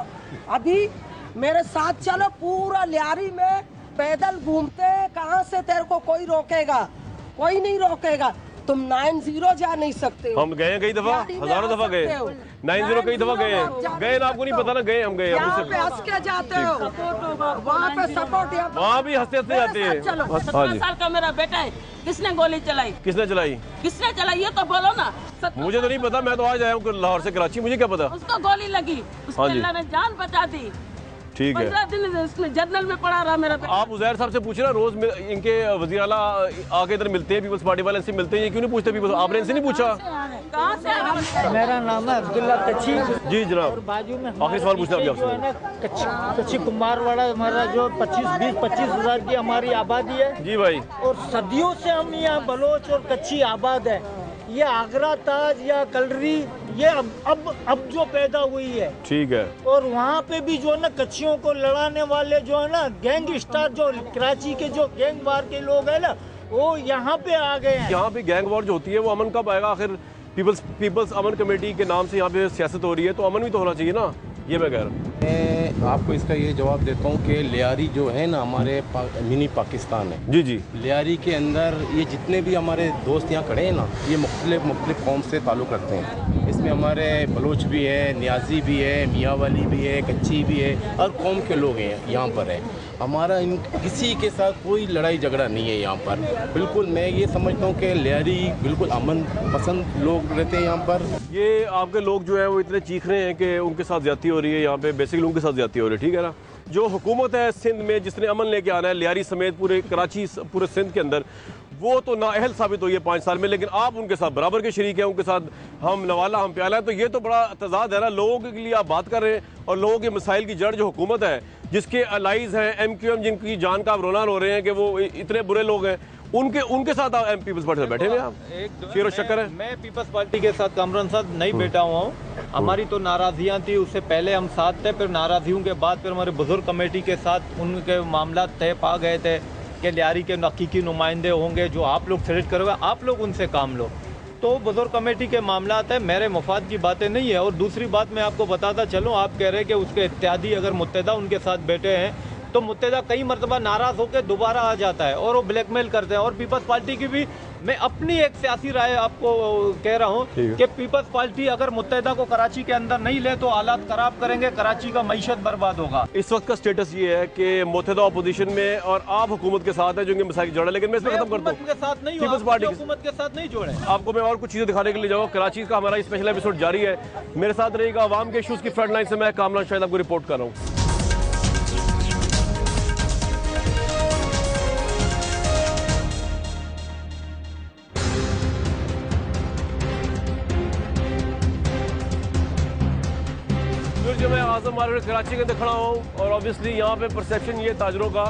अभी मेरे साथ चलो, पूरा लियारी में पैदल घूमते, कहाँ से तेरे को कोई रोकेगा? कोई नहीं रोकेगा। तुम 90 जा नहीं सकते हो। हम गए कई दफा, हजारों दफा गए 90 कई दफा गए ना, आपको नहीं पता ना, गए हम गए। यहाँ पे हंस के जाते हो, वहाँ पे सपोर्ट, वहाँ भी हंसते हंसते जाते हैं। 17 साल का मेरा बेटा है, किसने गोली चलाई? किसने चलाई? किसने चलाई ये तो बोलो ना। मुझे तो नहीं पता, मैं तो आज आया हूँ लाहौर से कराची, मुझे क्या पता। उसको गोली लगी, उसको अल्लाह ने जान बचा दी। ठीक है, 15 दिन इसमें जर्नल में पड़ा रहा मेरा। आप उजैर साहब से पूछ रहे रोज इनके वज़ीर आला आके इधर मिलते हैं, पीपल्स पार्टी वाले इनसे मिलते हैं, ये क्यों नहीं पूछते पीपल्स? आपने इनसे नहीं पूछा? कहाँ से? मेरा नाम है अब्दुल्ला कच्ची। जी जनाब, और बाजू में आखिरी सवाल पूछना जो है ना कच्ची कुमारवाड़ा, हमारा जो 25 हज़ार की हमारी आबादी है। जी भाई। और सदियों से हम यहाँ बलोच और कच्ची आबाद है। ये आगरा ताज या कलरी ये अब जो पैदा हुई है। ठीक है। और वहाँ पे भी जो है ना कच्चियों को लड़ाने वाले जो है ना गैंग स्टार, जो कराची के जो गैंग वार के लोग है ना, वो यहाँ पे आ गए हैं। यहाँ पे गैंग वॉर जो होती है वो अमन कब आएगा? आखिर पीपल्स अमन कमेटी के नाम से यहाँ पे सियासत हो रही है, तो अमन भी तो होना चाहिए ना, ये मैं कह रहा हूँ। मैं आपको इसका ये जवाब देता हूँ कि लियारी जो है ना हमारे मिनी पाकिस्तान है। जी जी। लियारी के अंदर ये जितने भी हमारे दोस्त यहाँ खड़े हैं ना, ये मुख्तलिफ कौम से ताल्लुक़ रखते हैं। इसमें हमारे बलोच भी है, न्याजी भी है, मियाँ वाली भी है, कच्ची भी है, हर कौम के लोग हैं यहाँ पर है। हमारा किसी के साथ कोई लड़ाई झगड़ा नहीं है यहाँ पर। बिल्कुल मैं ये समझता हूँ कि लियारी बिल्कुल अमन पसंद लोग रहते हैं यहाँ पर। ये आपके लोग जो है वो इतने चीख रहे हैं कि उनके साथ ज्यादती हो रही है यहाँ पे, बेसिकली उनके साथ ज्यादती हो रही है, ठीक है ना। जो हुकूमत है सिंध में जिसने अमन लेके आना है लियारी समेत पूरे कराची पूरे सिंध के अंदर, वो तो नाअहल साबित हुई है 5 साल में, लेकिन आप उनके साथ बराबर के शरीक हैं, उनके साथ हम नवाला हम प्याला है। तो ये तो बड़ा तजाद है ना, लोगों के लिए आप बात कर रहे हैं और लोगों के मसाइल की जड़ जो हुकूमत है, जिसके अलाइज हैं MQM, जिनकी जान का आप रोनान हो रहे हैं कि वो इतने बुरे लोग हैं, उनके साथ आप पीपल्स पार्टी से बैठे हुए आप? शेर और शक्कर है। मैं पीपल्स पार्टी के साथ कामरान साहब नहीं बैठा हुआ हूँ। हमारी तो नाराज़ियाँ थी, उससे पहले हम साथ थे, फिर नाराज़ियों के बाद फिर हमारे बुजुर्ग कमेटी के साथ उनके मामला तय पा गए थे कि लियारी के हकीकी नुमाइंदे होंगे, जो आप लोग सेलेक्ट करोगे, आप लोग उनसे काम लो। तो बुजुर्ग कमेटी के मामला है, मेरे मफाद की बातें नहीं है। और दूसरी बात मैं आपको बताता चलूँ, आप कह रहे हैं कि उसके इत्यादि अगर मुत्तदा उनके साथ बैठे हैं, तो मुत्तदा कई मरतबा नाराज़ होकर दोबारा आ जाता है और वो ब्लैकमेल करते हैं। और पीपल्स पार्टी की भी मैं अपनी एक सियासी राय आपको कह रहा हूँ कि पीपल्स पार्टी अगर मुत्तदा को कराची के अंदर नहीं ले तो हालात खराब करेंगे, कराची का मईशत बर्बाद होगा। इस वक्त का स्टेटस ये है कि मुत्तदा अपोजिशन में और आप हुकूमत के साथ है, जो इनके मसाइल जोड़ा। लेकिन मैं इसमें खत्म करता हूँ, साथ नहीं पीपल्स पार्टी हुकूमत के साथ नहीं जोड़े। आपको मैं और कुछ चीज़ें दिखाने के लिए जाऊँगा। कराची का हमारा स्पेशल एपिसोड जारी है, मेरे साथ रहेगा। आवाम के इशूज़ की फ्रंट लाइन से मैं कामरान शायद आपको रिपोर्ट कर रहा हूँ। जो मैं आजम मार्केट कराची के अंदर खड़ा हूँ और ऑब्वियसली यहाँ पे परसेप्शन ये ताजरों का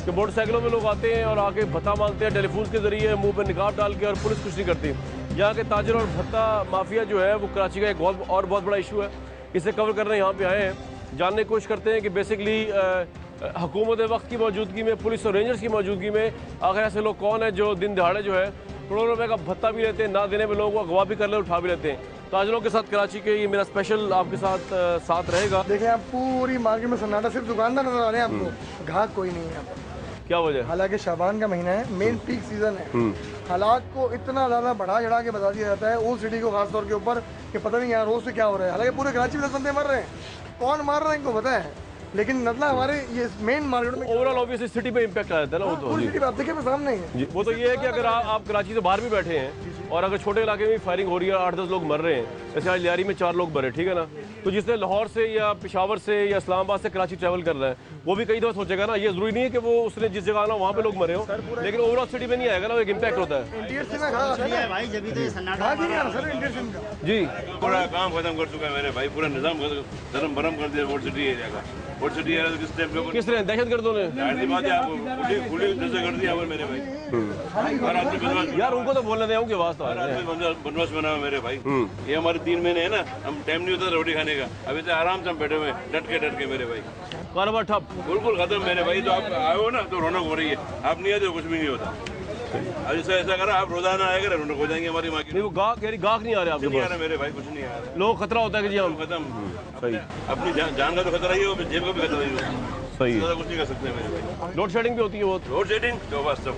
कि मोटरसाइकिलों में लोग आते हैं और आके भत्ता मांगते हैं टेलीफोन के जरिए, मुंह पे निकाब डाल के, और पुलिस कुछ नहीं करती। यहाँ के ताजर और भत्ता माफिया जो है वो कराची का एक बहुत बड़ा इशू है। इसे कवर करने यहाँ पे आए हैं, जानने की कोशिश करते हैं कि बेसिकली हुकूमत वक्त की मौजूदगी में, पुलिस और रेंजर्स की मौजूदगी में आखिर ऐसे लोग कौन है जो दिन दहाड़े जो है करोड़ों रुपए का भत्ता भी लेते हैं, ना देने में लोगों को अगवा भी कर ले, उठा भी लेते हैं। ताजरों के साथ कराची के ये मेरा स्पेशल आपके साथ रहेगा। देखिए आप पूरी मार्केट में सन्नाटा, सिर्फ दुकानदार नजर आ रहे हैं आपको, ग्राहक कोई नहीं है। क्या वजह? हालांकि शाबान का महीना है, मेन पीक सीजन है, हालात को इतना ज़्यादा बढ़ा चढ़ा के बता दिया जाता है ओल्ड सिटी को खासतौर के ऊपर कि पता नहीं यहाँ रोज से क्या हो रहा है। हालांकि पूरे कराची में 10 बंदे मर रहे हैं, कौन मार रहा है इनको पता है, लेकिन मतलब हमारे ये मेन मार्केट में ओवरऑल ऑब्वियसली सिटी पे इम्पैक्ट आ जाता है ना। वो तो सिटी आप देखिए सामने ही है। वो तो ये है कि अगर आप कराची से बाहर भी बैठे हैं और अगर छोटे इलाके में फायरिंग हो रही है, 8-10 लोग मर रहे हैं, जैसे आज लियारी में 4 लोग मरे, ठीक है ना, तो जिसने लाहौर से या पेशावर से या इस्लामाबाद से कराची ट्रैवल कर रहा है वो भी कई दफ़ा सोचेगा ना। ये जरूरी नहीं है कि वो उसने जिस जगह आना वहाँ पे लोग मरे हो, लेकिन ओवरऑल सिटी में नहीं आएगा ना, एक इम्पैक्ट होता है जी। पूरा काम खत्म कर चुका है मेरे भाई, पूरा निजाम धर्म भरम कर दिया ओल्ड सिटी एरिया का। ओल्ड सिटी एरिया किस टाइप पे किस तरह दहशतगर्दों ने खुली कर दिया मेरे भाई। हर आदमी बनवास, यार उनको तो बोलने दें, उनकी आवाज़ तो हर आदमी बनवास बना हुआ मेरे भाई। ये हमारे 3 महीने है ना, हम टाइम नहीं होता रोटी खाने का, अभी तो आराम से हम बैठे हुए डट के मेरे भाई। कारोबार ठप बिल्कुल खत्म मेरे भाई। तो आप आए हो ना तो रौनक हो रही है, आप नहीं आते तो कुछ भी नहीं होता। ऐसा करा आप रोजाना आएगा रौनक हो जाएंगे हमारी माँ की। नहीं वो गाहक नहीं आ रहे आपके नहीं आ पास? रहा मेरे भाई, कुछ नहीं आ रहा। लोग खतरा होता है कि जी हम खत्म, सही अपनी जान का तो खतरा ही हो, जेब का भी खतरा ही हो, सही कुछ नहीं कर सकते मेरे भाई। लोड शेडिंग भी होती है बहुत। लोड शेडिंग तो बस सब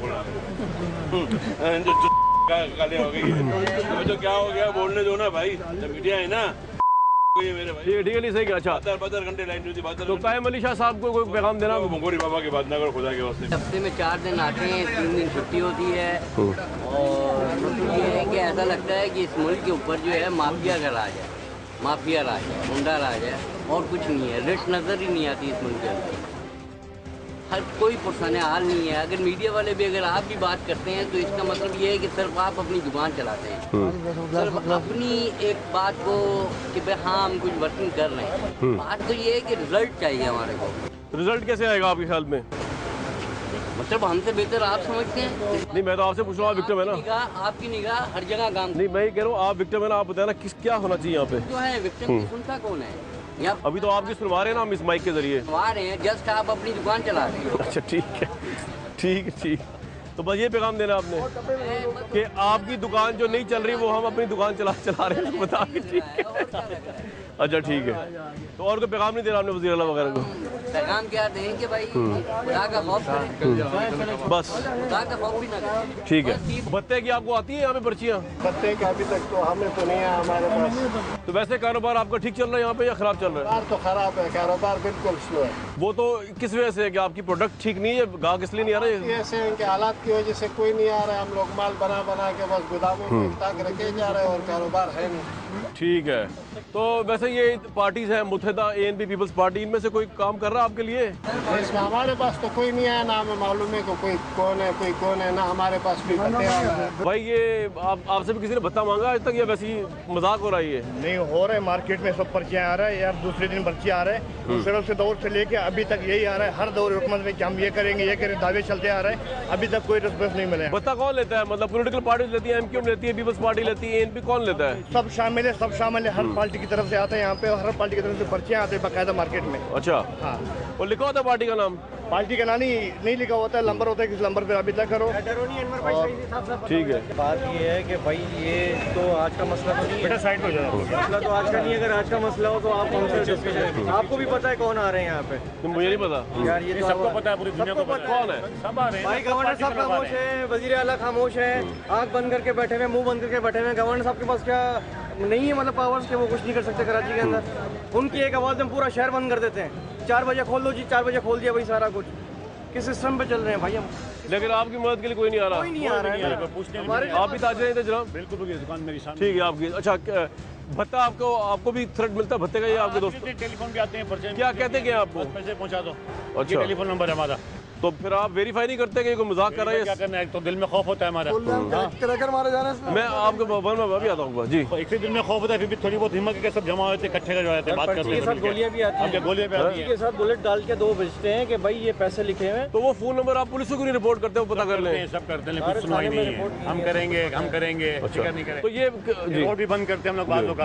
कालियां हो गई है। तो क्या हो गया बोलने दो ना भाई, जब मीडिया है ना ठीक है, सही। अच्छा, 72 घंटे लाइन होती है। तो कायम अली शाह साहब को कोई पैगाम देना? मंगोरी बाबा की बात ना करो, खुदा के वास्ते। हफ्ते में 4 दिन आते हैं, 3 दिन छुट्टी होती है। और मतलब ये है कि ऐसा लगता है कि इस मुल्क के ऊपर जो है माफिया का राज है, माफिया राज है, गुंडा राज है, और कुछ नहीं है। रिट नज़र ही नहीं आती इस मुल्क के अंदर। हर कोई पुरसाने हाल नहीं है। अगर मीडिया वाले भी अगर आप भी बात करते हैं तो इसका मतलब ये है कि सिर्फ आप अपनी जुबान चलाते हैं, सिर्फ अपनी एक बात को कि भाई हाँ हम कुछ वर्किंग कर रहे हैं। बात तो ये है कि रिजल्ट चाहिए हमारे को। रिजल्ट कैसे आएगा आपके ख्याल में? मतलब हमसे बेहतर आप समझते हैं? नहीं, मैं तो आपसे पूछ रहा हूँ, आप विक्टिम है ना? आपकी निगाह हर जगह काम। नहीं, मैं कह रहा हूँ आप विक्टिम है ना, आप बताए ना किस क्या होना चाहिए यहाँ पे? जो है विक्टिम की सुनता कौन है? अभी तो आपकी सुनवा रहे हैं ना हम इस माइक के जरिए। सुनवा रहे हैं, जस्ट आप अपनी दुकान चला रहे हैं। अच्छा, ठीक। तो बस ये पैगाम देना आपने कि आपकी दुकान जो नहीं चल रही वो हम अपनी दुकान चला रहे हैं, बता के। ठीक है, अच्छा ठीक है। तो और कोई पैगाम नहीं दे रहा आपने वज़ीर आला वगैरह को? पैगाम क्या दें कि भाई खुदा का खौफ करें, बस खुदा का खौफ भी ना करें। ठीक है। भत्ते की आपको आती है यहाँ पे पर्चियाँ? भत्ते की अभी तक तो हमें तो नहीं है हमारे पास। तो वैसे कारोबार आपका ठीक चल रहा है यहाँ पे या खराब चल रहा है? तो खराब है, कारोबार बिल्कुल स्लो है। वो तो किस वजह से है कि आपकी प्रोडक्ट ठीक नहीं है, गाहक इसलिए नहीं आ रहे? ऐसे इनके हालात की वजह से कोई नहीं आ रहा है। हम लोग माल बना के बस गोदामों में ताक रखे जा रहे हैं और कारोबार है नहीं। ठीक है। तो वैसे ये पार्टीज हैं, मुत्तहिदा, ANP, पीपल्स पार्टी, इनमें से कोई काम कर रहा है आपके लिए? इसमें हमारे पास तो कोई नहीं है, ना हमें मालूम है कि कोई कौन है, ना हमारे पास कोई भत्ते वाला है। भाई ये आपसे भी किसी ने भत्ता मांगा आज तक या वैसे ही मजाक हो रहा है? ये नहीं हो रहा है, मार्केट में सब पर्चियाँ आ रहा है यार, दूसरे दिन पर्ची आ रहा है। दूसरे से दौर से लेके अभी तक यही आ रहा है, हर दौर हुकूमत में कि हम ये करेंगे, दावे चलते आ रहे हैं, अभी तक कोई रिस्पॉन्स नहीं मिला। भत्ता कौन लेता है? मतलब पॉलिटिकल पार्टी लेती है, MQM लेती है, पीपल्स पार्टी लेती है, ANP कौन लेता है? सब शामिल है, हर पार्टी की तरफ से आते हैं यहाँ पे, और हर पार्टी की तरफ से पर्चियाँ आते हैं बाकायदा मार्केट में। अच्छा, हाँ। और लिखा होता है पार्टी का नाम? पार्टी का नाम नहीं लिखा होता है, नंबर होता है, किस नंबर पे अभी तक करो। ठीक है। बात ये है कि भाई ये तो आज का मसला तो नहीं है, साइड पे जाओ। मसला तो आज का नहीं है। अगर आज का मसला हो तो आप हमसे डिस्कस करें। आपको भी पता है कौन आ रहे हैं यहाँ पे? मुझे नहीं पता यार, ये सबको पता है, पूरी दुनिया को पता है। कौन है? सब आ रहे हैं भाई। गवर्नर साहब खामोश है, वजीर आला खामोश है, आँख बंद करके बैठे हुए, मुंह बंद करके बैठे हुए। गवर्नर साहब के पास क्या नहीं है मतलब पावर्स के वो कुछ नहीं कर सकते कराची के अंदर? उनकी एक आवाज़ में पूरा शहर बंद कर देते हैं। 4 बजे खोल दो जी, 4 बजे खोल दिया भाई सारा कुछ। किस सिस्टम पे चल रहे हैं भाई हम? लेकिन आपकी मदद के लिए कोई नहीं आ रहा? कोई नहीं आ रहा है। आप भी ताजे नहीं थे जनाब? बिल्कुल, दुकान मेरी सामने। ठीक है आपकी। अच्छा, भत्ता आपको भी थ्रेड मिलता है भत्ते का? ये आपके दोस्त टेलीफोन पे आते हैं, क्या कहते हैं आपको? पैसे पहुँचा दो। अच्छा, टेलीफोन नंबर है हमारा। तो फिर आप वेरीफाई नहीं करते कि कोई मजाक कर रहा है? क्या करना है, तो दिल में खौफ होता है हमारा। क्रैकर मारे जा रहे हैं। मैं आपके भवन में अभी आता हूँ जी। एक दिल में खौफ होता है, फिर भी थोड़ी बहुत हिम्मत के सब जमा होते हैं, इकट्ठे कर जाते हैं, बात करते हैं। के साथ गोलियां भी आती हैं, गोलियां भी आती हैं, के साथ बुलेट डाल के 2 बजते हैं कि भाई ये पैसे लिखे हुए। तो वो फोन नंबर आप पुलिस को क्यों नहीं रिपोर्ट करते हो? पता कर लें। सब करते हैं, कुछ सुनवाई नहीं है। हम करेंगे फिक्र नहीं करें। तो ये रोड भी बंद करते हैं हम लोग बाद लोग।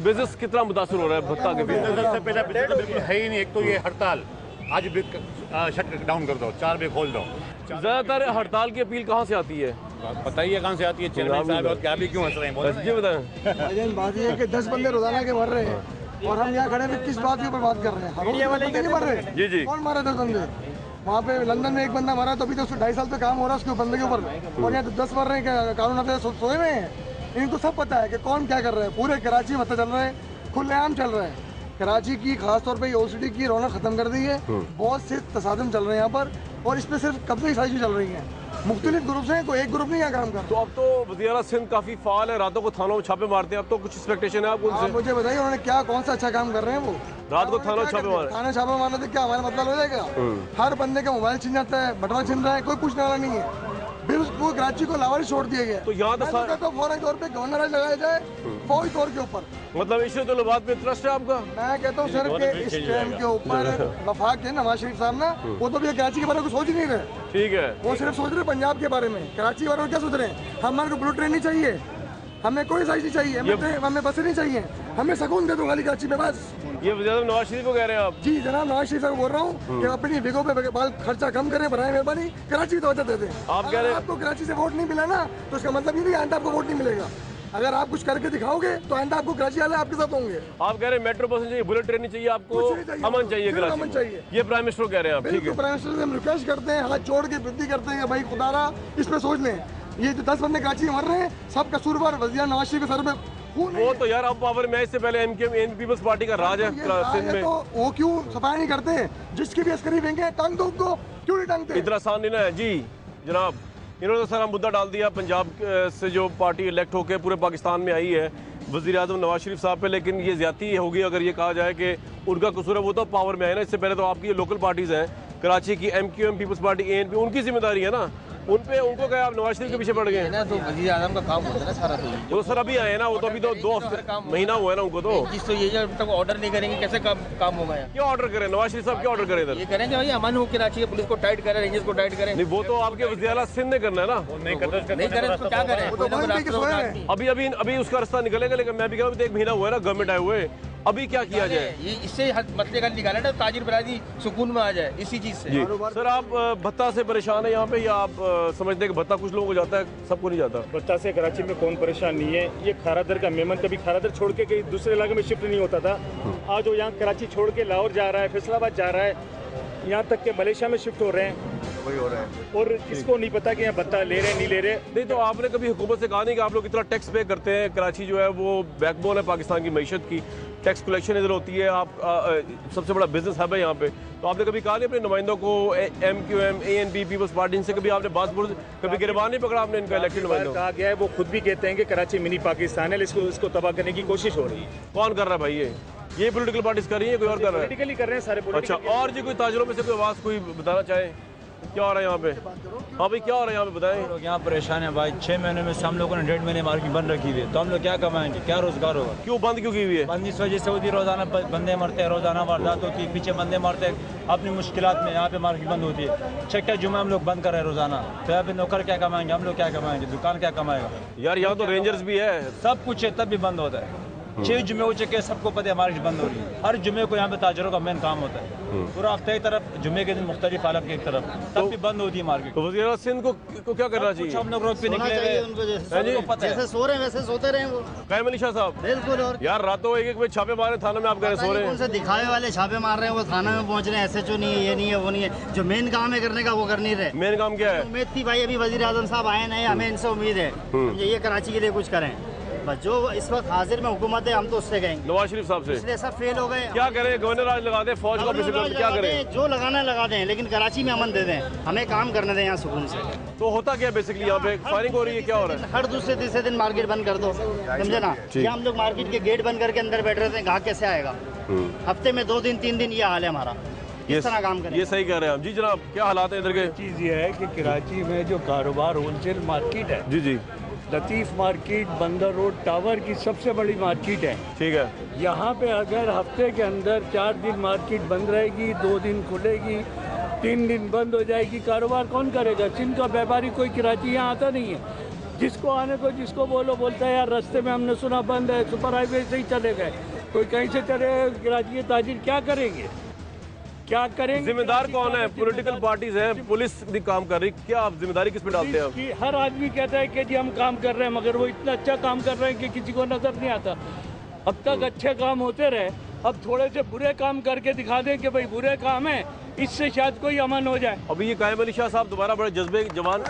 बिजनेस कितना मुतासर हो रहा है भत्ता के? सबसे पहले बिल्कुल है ही नहीं। एक तो ये हड़ताल, आज भी शट डाउन कर दो, 4 बजे खोल दो। ज्यादातर हड़ताल की अपील कहाँ से आती है? बताइए कहाँ से आती है चेयरमैन साहब, और क्या भी क्यों हंस रहे हैं? जी बताएं। बात ये है कि 10 बंदे रोजाना के मर रहे हैं और हम यहाँ खड़े हैं किस बात के ऊपर बात कर रहे हैं? मीडिया वाले नहीं मर रहे? जी जी। कौन मारे 10 बंदे? वहाँ पे लंदन में एक बंदा मरा तो अभी तो 2.5 साल पे काम हो रहा है उसके बंदे के ऊपर, और यहाँ तो 10 मर रहे हैं। कानून अफसर सोए हुए हैं। इनको सब पता है कि कौन क्या कर रहा है। पूरे कराची में चल रहा है, खुलेआम चल रहा है। कराची की खासतौर पे OCD की रौनक खत्म कर दी है। बहुत से तसादम चल रहे हैं यहाँ पर, और इसमें सिर्फ कब्जे की साजिशें चल रही हैं। मुख्तलिफ ग्रुप हैं, कोई एक ग्रुप नहीं यहाँ काम कर। तो अब तो वज़ीर आला सिंध काफी फाल है, रातों को थानों में छापे मारते हैं। अब तो कुछ एक्सपेक्टेशन है आपको उनसे? मुझे बताइए उन्होंने क्या कौन सा अच्छा काम कर रहे हैं? वो रात को थानों छापे मारे, थाने छापे मारने से क्या हमारा मतलब हो जाएगा? हर बंदे का मोबाइल छीन जाता है, बटवा छीन रहा है, कोई पूछने वाला नहीं है। बिल्कुल कराची को लावारिस छोड़ दिया गया। तो यहाँ तो फौरन तौर पे गवर्नर लगाया जाए फौरी तौर के ऊपर। मतलब इशू तो बात में ट्रस्ट है आपका? मैं कहता हूँ सर के इस टाइम के ऊपर वफाक है नवाज शरीफ साहब ना, वो तो भी कराची के बारे में कुछ सोच ही नहीं रहे। ठीक है, वो सिर्फ सोच रहे पंजाब के बारे में। कराची के बारे में क्या सोच रहे हैं? हमारे को बुलेट ट्रेन नहीं चाहिए, हमें कोई साइज नहीं चाहिए, हमें बसें नहीं चाहिए, हमें सुकून दे दो खाली कराची में बस। ये वज़ीर नवाज शरीफ को कह रहे हैं आप? जी जनाब, नवाज शरीफ साहब बोल रहा हूँ कि अपनी बिगों पे बाल खर्चा कम करें, बनाए मेहरबानी, कराची की तवज्जो दे दें। आप कह रहे हैं आपको कराची से वोट नहीं मिला ना, तो इसका मतलब ये नहीं आइंदा आपको वोट नहीं मिलेगा। अगर आप कुछ करके दिखाओगे तो आइंदा आपको कराची वाले आपके साथ होंगे। आप कह रहे हैं मेट्रो बस चाहिए, बुलेट ट्रेन नहीं चाहिए आपको, अमन चाहिए कराची, अमन चाहिए। ये प्राइम मिनिस्टर कह रहे हैं आप? ठीक है, प्राइम मिनिस्टर से हम रिक्वेस्ट करते हैं, हाथ जोड़ के विनती करते हैं, भाई खुदारा इस पे सोच लें। ये जो 10 बंदे कराची में मर रहे हैं, सब कसूरवार वज़ीर नवाज शरीफ के सर पे वो तो यार अब पावर में, इससे पहले एमक्यूएम पीपल्स पार्टी का राज है सिंध में। तो वो क्यों सफाई नहीं करते? जिसकी भी अस्करी फेंके टांग दो उनको, क्यों नहीं टांगते? इतना आसान नहीं ना है जी जनाब। इन्होंने तो सारा मुद्दा डाल दिया पंजाब से जो पार्टी इलेक्ट होकर पूरे पाकिस्तान में आई है वज़ीर आज़म नवाज शरीफ साहब पे, लेकिन ये ज़्यादती होगी अगर ये कहा जाए कि उनका कसूर है। वो तो पावर में आए ना, इससे पहले तो आपकी ये लोकल पार्टीज़ हैं कराची की, एमक्यूएम पीपल्स पार्टी, एएनपी, उनकी जिम्मेदारी है ना, उन पे उनको क्या आप नवाज शरीफ के पीछे पड़ गए ना? तो वज़ीर आज़म का काम होता है ना सारा। तो वो सर अभी आए ना, वो तो अभी तो 2 हफ्ते महीना हुआ है ना उनको। तो जिस तो ये जब तक ऑर्डर नहीं करेंगे कैसे काम होगा यार? क्या ऑर्डर करें नवाज शरीफ साहब, क्या ऑर्डर करें इधर? ये करेंगे भाई अमन हो कराची के, पुलिस को टाइट करें, रेंजर्स को टाइट करें। नहीं वो तो आपके वज़ीर आला सिंध ने करना है ना। नहीं करें तो क्या करें? अभी उसका रास्ता निकलेगा, लेकिन मैं भी कह रहा हूँ 1 महीना हुआ है ना गवर्नमेंट आए हुए, अभी क्या किया जाए? ये इससे मसले का निकाला ना, ताजिर बरादरी सुकून में आ जाए इसी चीज से। सर आप भत्ता से परेशान है यहाँ पे, या आप समझते हैं कि भत्ता कुछ लोगों को जाता है, सबको नहीं जाता? भत्ता से कराची में कौन परेशान नहीं है। ये खारादर का मेमन कभी खारादर छोड़ के कहीं दूसरे इलाके में शिफ्ट नहीं होता था। आज वो यहाँ कराची छोड़ के लाहौर जा रहा है, फैसलाबाद जा रहा है, यहाँ तक के मलेशिया में शिफ्ट हो रहे हैं। वही हो रहा है और इसको नहीं पता कि यहाँ भत्ता ले रहे हैं नहीं ले रहे। नहीं तो आपने कभी हुकूमत से कहा नहीं कि आप लोग इतना टैक्स पे करते हैं? कराची जो है वो बैकबोन है पाकिस्तान की मईशत की, टैक्स कलेक्शन इधर होती है, आप सबसे बड़ा बिजनेस हब है यहाँ पे। तो आपने कभी कहा नहीं अपने नुमाइंदों को, एमक्यूएम, एएनपी, पीपल्स पार्टी, इनसे कभी आपने बात कभी गिरबान नहीं पकड़ा आपने इनका इलेक्टेड नुमाइंदों? कहा गया है, वो खुद भी कहते हैं कि कराची मिनी पाकिस्तान है, इसको तबाह करने की कोशिश हो रही है। कौन कर रहा है भाई? ये पॉलिटिकल पार्टीज कर रही है, कोई और कर रहा है? पॉलिटिकली कर रहे हैं सारे। अच्छा, और जी कोई ताजरों में से कोई आवाज़ कोई बताना चाहे क्या हो रहा है यहाँ पे? हाँ भाई क्या हो रहा है यहाँ पे बताएं। लोग यहाँ परेशान है भाई, 6 महीने में से हम लोगों ने 1.5 महीने मार्केट बंद रखी हुई है, तो हम लोग क्या कमाएंगे, क्या रोजगार होगा? क्यों बंद क्यों की हुई है? बंद इस वजह से होती है, रोजाना बंदे मरते हैं, रोजाना वारदात होती है, पीछे बंदे मरते हैं अपनी मुश्किलात में, यहाँ पे मार्केट बंद होती है। छठा जुम्मा हम लोग बंद कर रहे हैं रोजाना, तो यहाँ पे नौकर क्या कमाएंगे, हम लोग क्या कमाएंगे, दुकान क्या कमाएगा? यार यहाँ तो रेंजर्स भी है, सब कुछ है, तब भी बंद होता है। 6 जुमे हो चुके हैं, सबको पता है मार्केट बंद हो रही है। हर जुमे को यहाँ पे ताजरों का मेन काम होता है, पूरा हफ्ते की तरफ, जुमे के दिन मुख्तलिफ हालत की एक तरफ, तब भी बंद होती है मार्केट। तो वज़ीर सिंध को क्या करना चाहिए? हम लोग रोड पे निकले जैसे सो रहे हैं वैसे सोते रहे वो। कैम अली शाह साहब बिल्कुल। और यार रातों एक बजे छापे मारे थाने में, आप कह रहे सो रहे हैं। उनसे दिखावे वाले छापे मार रहे हैं, वो थाना में पहुंच रहे हैं, SHO नहीं है, ये नहीं है, वो नहीं है। जो मेन काम है करने का वो कर नहीं रहे। मेन काम क्या है? उम्मीद थी भाई अभी वज़ीर आज़म साहब आए नहीं, हमें इनसे उम्मीद है ये कराची के लिए कुछ करें। बस जो इस वक्त हाजिर में हुकूमत है हम तो उससे कहेंगे, नवाज शरीफ साहब से। इसलिए सब फेल हो गए। क्या करें? गवर्नर आज लगा दे, फौज का प्रेसिडेंट, क्या करें? जो लगाना है लगा दें, लेकिन कराची में अमन दे दें, हमें काम करने दें यहाँ सुकून से। तो होता क्या बेसिकली यहाँ पे? फायरिंग हो रही है, क्या हो रहा है? हर दूसरे तीसरे दिन मार्केट बंद कर दो, समझे ना? क्या हम लोग मार्केट के गेट बंद करके अंदर बैठ रहे थे, ग्राहक कैसे आएगा? हफ्ते में 2 दिन 3 दिन ये हाल है हमारा। किस तरह काम करें? ये सही कह रहे हैं आप जी जनाब। क्या हालात है इधर के? चीज़ ये है कि कराची में जो कारोबार होलसेल मार्केट है, जी जी, लतीफ़ मार्केट, बंदर रोड, टावर की सबसे बड़ी मार्केट है। ठीक है। यहाँ पे अगर हफ्ते के अंदर 4 दिन मार्केट बंद रहेगी, 2 दिन खुलेगी, 3 दिन बंद हो जाएगी, कारोबार कौन करेगा? सिंध का व्यापारी कोई कराची यहाँ आता नहीं है। जिसको आने को जिसको बोलता है यार रास्ते में हमने सुना बंद है, सुपर हाईवे से ही चले गए, कोई कहीं से चले। कराची के ताजिर क्या करेंगे, क्या करेंगे? जिम्मेदार कौन है? पॉलिटिकल पार्टीज हैं, पुलिस भी काम कर रही, क्या आप जिम्मेदारी किस पे डालते हैं? कि हर आदमी कहता है कि जी हम काम कर रहे हैं, मगर वो इतना अच्छा काम कर रहे हैं कि किसी को नजर नहीं आता। अब तक अच्छे काम होते रहे, अब थोड़े से बुरे काम करके दिखा दें कि भाई बुरे काम है, इससे शायद कोई अमन हो जाए। अभी ये कायम अली शाह साहब दोबारा बड़े जज्बे जवान,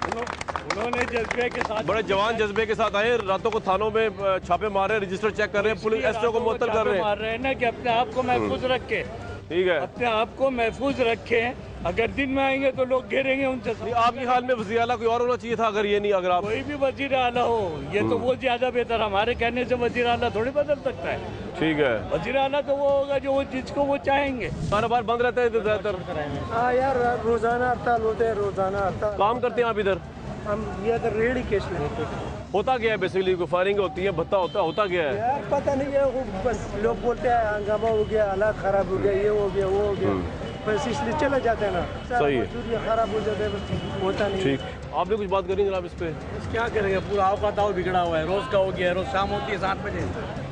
उन्होंने जज्बे के साथ, बड़े जवान जज्बे के साथ आए, रातों को थानों में छापे मार रहे हैं, रजिस्टर चेक कर रहे हैं, पुलिस SHO को मुअत्तल कर रहे हैं। मार रहे हैं ना कि अपने आप को महफूज रखे, ठीक है, अपने आप को महफूज रखें। अगर दिन में आएंगे तो लोग घेरेंगे उनसे। आपकी हाल में वज़ीर आला कोई और होना चाहिए था, अगर ये नहीं, अगर आप कोई भी वज़ीर आला हो, ये तो वो ज्यादा बेहतर। हमारे कहने से वज़ीर आला थोड़ी बदल सकता है। ठीक है, वज़ीर आला तो वो होगा जो वो जिसको वो चाहेंगे। कारोबार बंद रहता है ज्यादातर? हाँ यार, रोजाना हड़ताल होते हैं, रोजाना हड़ताल। काम करते हैं आप इधर? हम ये इधर रेडी केस लेते हैं। होता क्या है बेसिकली? कोई फायरिंग होती है, भत्ता होता क्या है यार? पता नहीं है, वो बस लोग बोलते हैं हंगामा हो गया, हालात खराब हो गया, ये हो गया, वो हो गया, बस इसलिए चले जाते हैं ना। सही है, खराब हो जाता है, बस होता नहीं। ठीक, आपने कुछ बात करी जनाब इस पे? क्या करेंगे, पूरा आवका ताव बिगड़ा हुआ है, रोज का हो गया, रोज शाम होती है 7 बजे,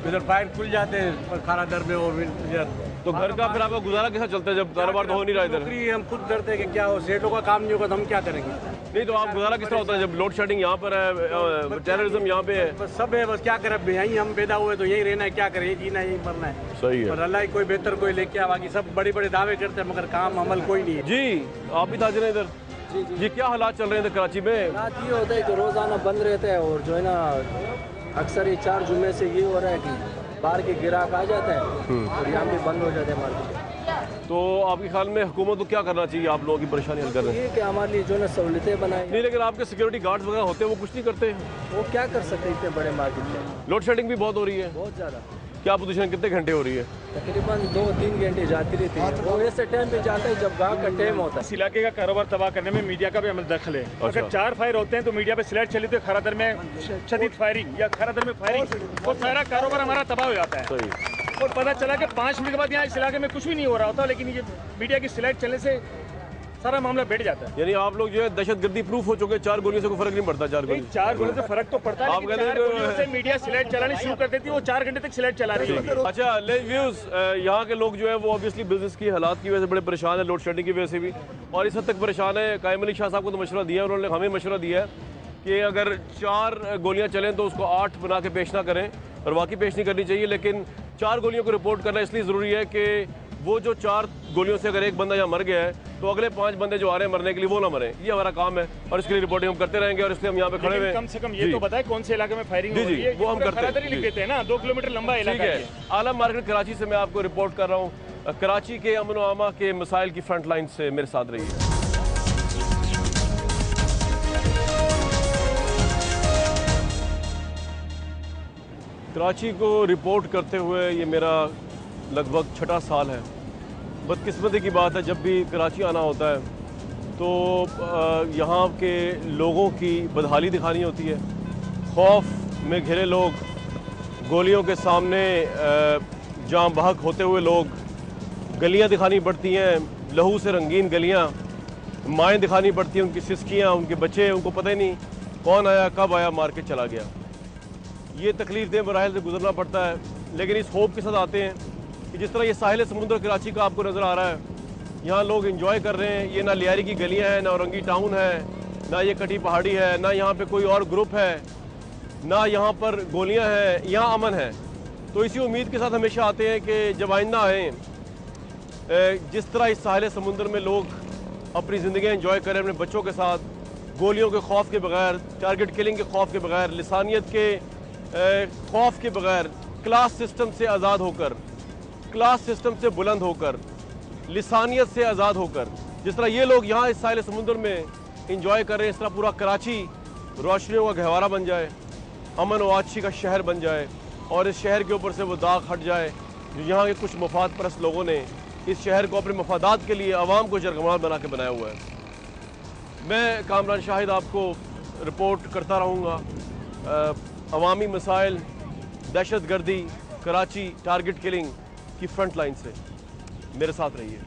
इधर फायर खुल जाते हैं खाना दर में, और तो घर का फिर आपका गुजारा कैसा चलता है जब कारोबार तो हो नहीं रहा इधर? हम खुद डरते हैं कि क्या हो, सेठों का काम नहीं होगा तो हम क्या करेंगे। नहीं तो आप गुजारा किस तरह होता है जब लोड शेडिंग यहाँ पर है, टेररिज्म यहाँ पे है? बस सब है, बस क्या करें, यहीं हम पैदा हुए तो यहीं रहना है, क्या करें, जीना यहीं मरना है। सही है, और अल्लाह कोई बेहतर कोई लेके आ, बाकी सब बड़े बड़े दावे करते हैं मगर काम अमल कोई नहीं है। जी आप भी ताजिर हैं इधर? जी, क्या हालात चल रहे हैं इधर कराची में? हालात ये होता है कि रोजाना बंद रहता है, और जो है ना अक्सर ये 4 जुम्मे से ये हो रहा है कि बाहर के ग्राहक आ जाते हैं और यहाँ पे बंद हो जाते हैं मार्केट। तो आपके ख्याल में हुकूमत को क्या करना चाहिए आप लोगों की परेशानी हल करने? ये कि हमारे लिए जो है सहूलतें बनाए। नहीं, लेकिन आपके सिक्योरिटी गार्ड्स वगैरह होते हैं, वो कुछ नहीं करते। वो क्या कर सकते हैं इतने बड़े मार्केट में? लोड शेडिंग भी बहुत हो रही है, बहुत ज़्यादा। क्या पोजीशन कितने घंटे हो रही है? तकरीबन 2-3 घंटे जाती रहती है। वो ऐसे टाइम पे जाता है जब गाँव का टाइम होता है। इस इलाके का कारोबार तबाह करने में मीडिया का भी अमल दखल है। अगर 4 फायर होते हैं तो मीडिया पे स्लैट चली तो खरादर में शदीद फायरिंग या खरादर में फायरिंग, वो सारा कारोबार हमारा तबाह हो जाता है। और पता चला कि 5 मिनट के बाद यहाँ इस इलाके में कुछ भी नहीं हो रहा होता, लेकिन ये मीडिया की स्लैट चलने से सारा मामला बैठ जाता है। यानी आप लोग जो है दहशतगर्दी प्रूफ हो चुके, 4 गोलियों से कोई फर्क नहीं पड़ता? 4 गोलियों से फर्क तो पड़ता है, लेकिन 4 गोलियों से मीडिया स्लैट चलानी शुरू कर देती है, वो 4 घंटे तक स्लैट चला रही है। अच्छा व्यूज, यहाँ के लोग जो है वो ऑब्वियसली बिजनेस की हालात की वजह से बड़े परेशान है, लोड शेडिंग की वजह से भी, और इस हद तक परेशान है। कायम अली शाह साहब को तो मशवरा दिया है, उन्होंने हमें मशवरा दिया है कि अगर 4 गोलियाँ चलें तो उसको 8 बना के पेश ना करें, और वाकई पेश नहीं करनी चाहिए। लेकिन 4 गोलियों को रिपोर्ट करना इसलिए ज़रूरी है कि वो जो 4 गोलियों से अगर एक बंदा यहाँ मर गया है तो अगले 5 बंदे जो आ रहे हैं मरने के लिए वो ना मरें। ये हमारा काम है और इसके लिए रिपोर्टिंग हम करते रहेंगे, और इसलिए हम यहाँ पे खड़े हुए। कम से कम ये तो बताएं कौन से इलाके में फायरिंग हो रही है, वो हम करते लिख देते हैं ना। 2 किलोमीटर लंबा इलाका है। आलम मार्केट कराची से मैं आपको रिपोर्ट कर रहा हूँ। कराची के अमन व अमा के मसाइल की फ्रंट लाइन से मेरे साथ रहिए। कराची को रिपोर्ट करते हुए ये मेरा लगभग 6ठा साल है। बदकिस्मती की बात है, जब भी कराची आना होता है तो यहाँ के लोगों की बदहाली दिखानी होती है। खौफ में घिरे लोग, गोलियों के सामने जाम बहक होते हुए लोग, गलियाँ दिखानी पड़ती हैं, लहू से रंगीन गलियाँ, माएँ दिखानी पड़ती हैं, उनकी सिसकियाँ, उनके बच्चे, उनको पता ही नहीं कौन आया कब आया मार के चला गया। ये तकलीफ दे मराहल से गुजरना पड़ता है, लेकिन इस होप के साथ आते हैं कि जिस तरह ये साहिल समुद्र कराची का आपको नज़र आ रहा है, यहाँ लोग एंजॉय कर रहे हैं। ये ना लियारी की गलियाँ हैं, ना औरंगी टाउन है, ना ये कटी पहाड़ी है, ना यहाँ पे कोई और ग्रुप है, ना यहाँ पर गोलियाँ हैं, यहाँ अमन है। तो इसी उम्मीद के साथ हमेशा आते हैं कि जब आइंदा आएँ, जिस तरह इस साहिल समुद्र में लोग अपनी ज़िंदगी एंजॉय करें अपने बच्चों के साथ, गोलियों के खौफ के बगैर, टारगेट किलिंग के खौफ के बगैर, लिसानियत के खौफ के बगैर, क्लास सिस्टम से आज़ाद होकर, क्लास सिस्टम से बुलंद होकर, लिसानियत से आज़ाद होकर, जिस तरह ये लोग यहाँ इस साहिल समुद्र में इंजॉय कर रहे हैं, इस तरह पूरा कराची रोशनियों का गहवारा बन जाए, अमन व आदशी का शहर बन जाए, और इस शहर के ऊपर से वो दाग हट जाए जो यहाँ के कुछ मफाद परस्त लोगों ने इस शहर को अपने मफादात के लिए आवाम को जरगमाल बना के बनाया हुआ है। मैं कामरान शाहिद आपको रिपोर्ट करता रहूँगा अवामी मसाइल, दहशत गर्दी, कराची टारगेट किलिंग की फ्रंट लाइन से। मेरे साथ रहिए।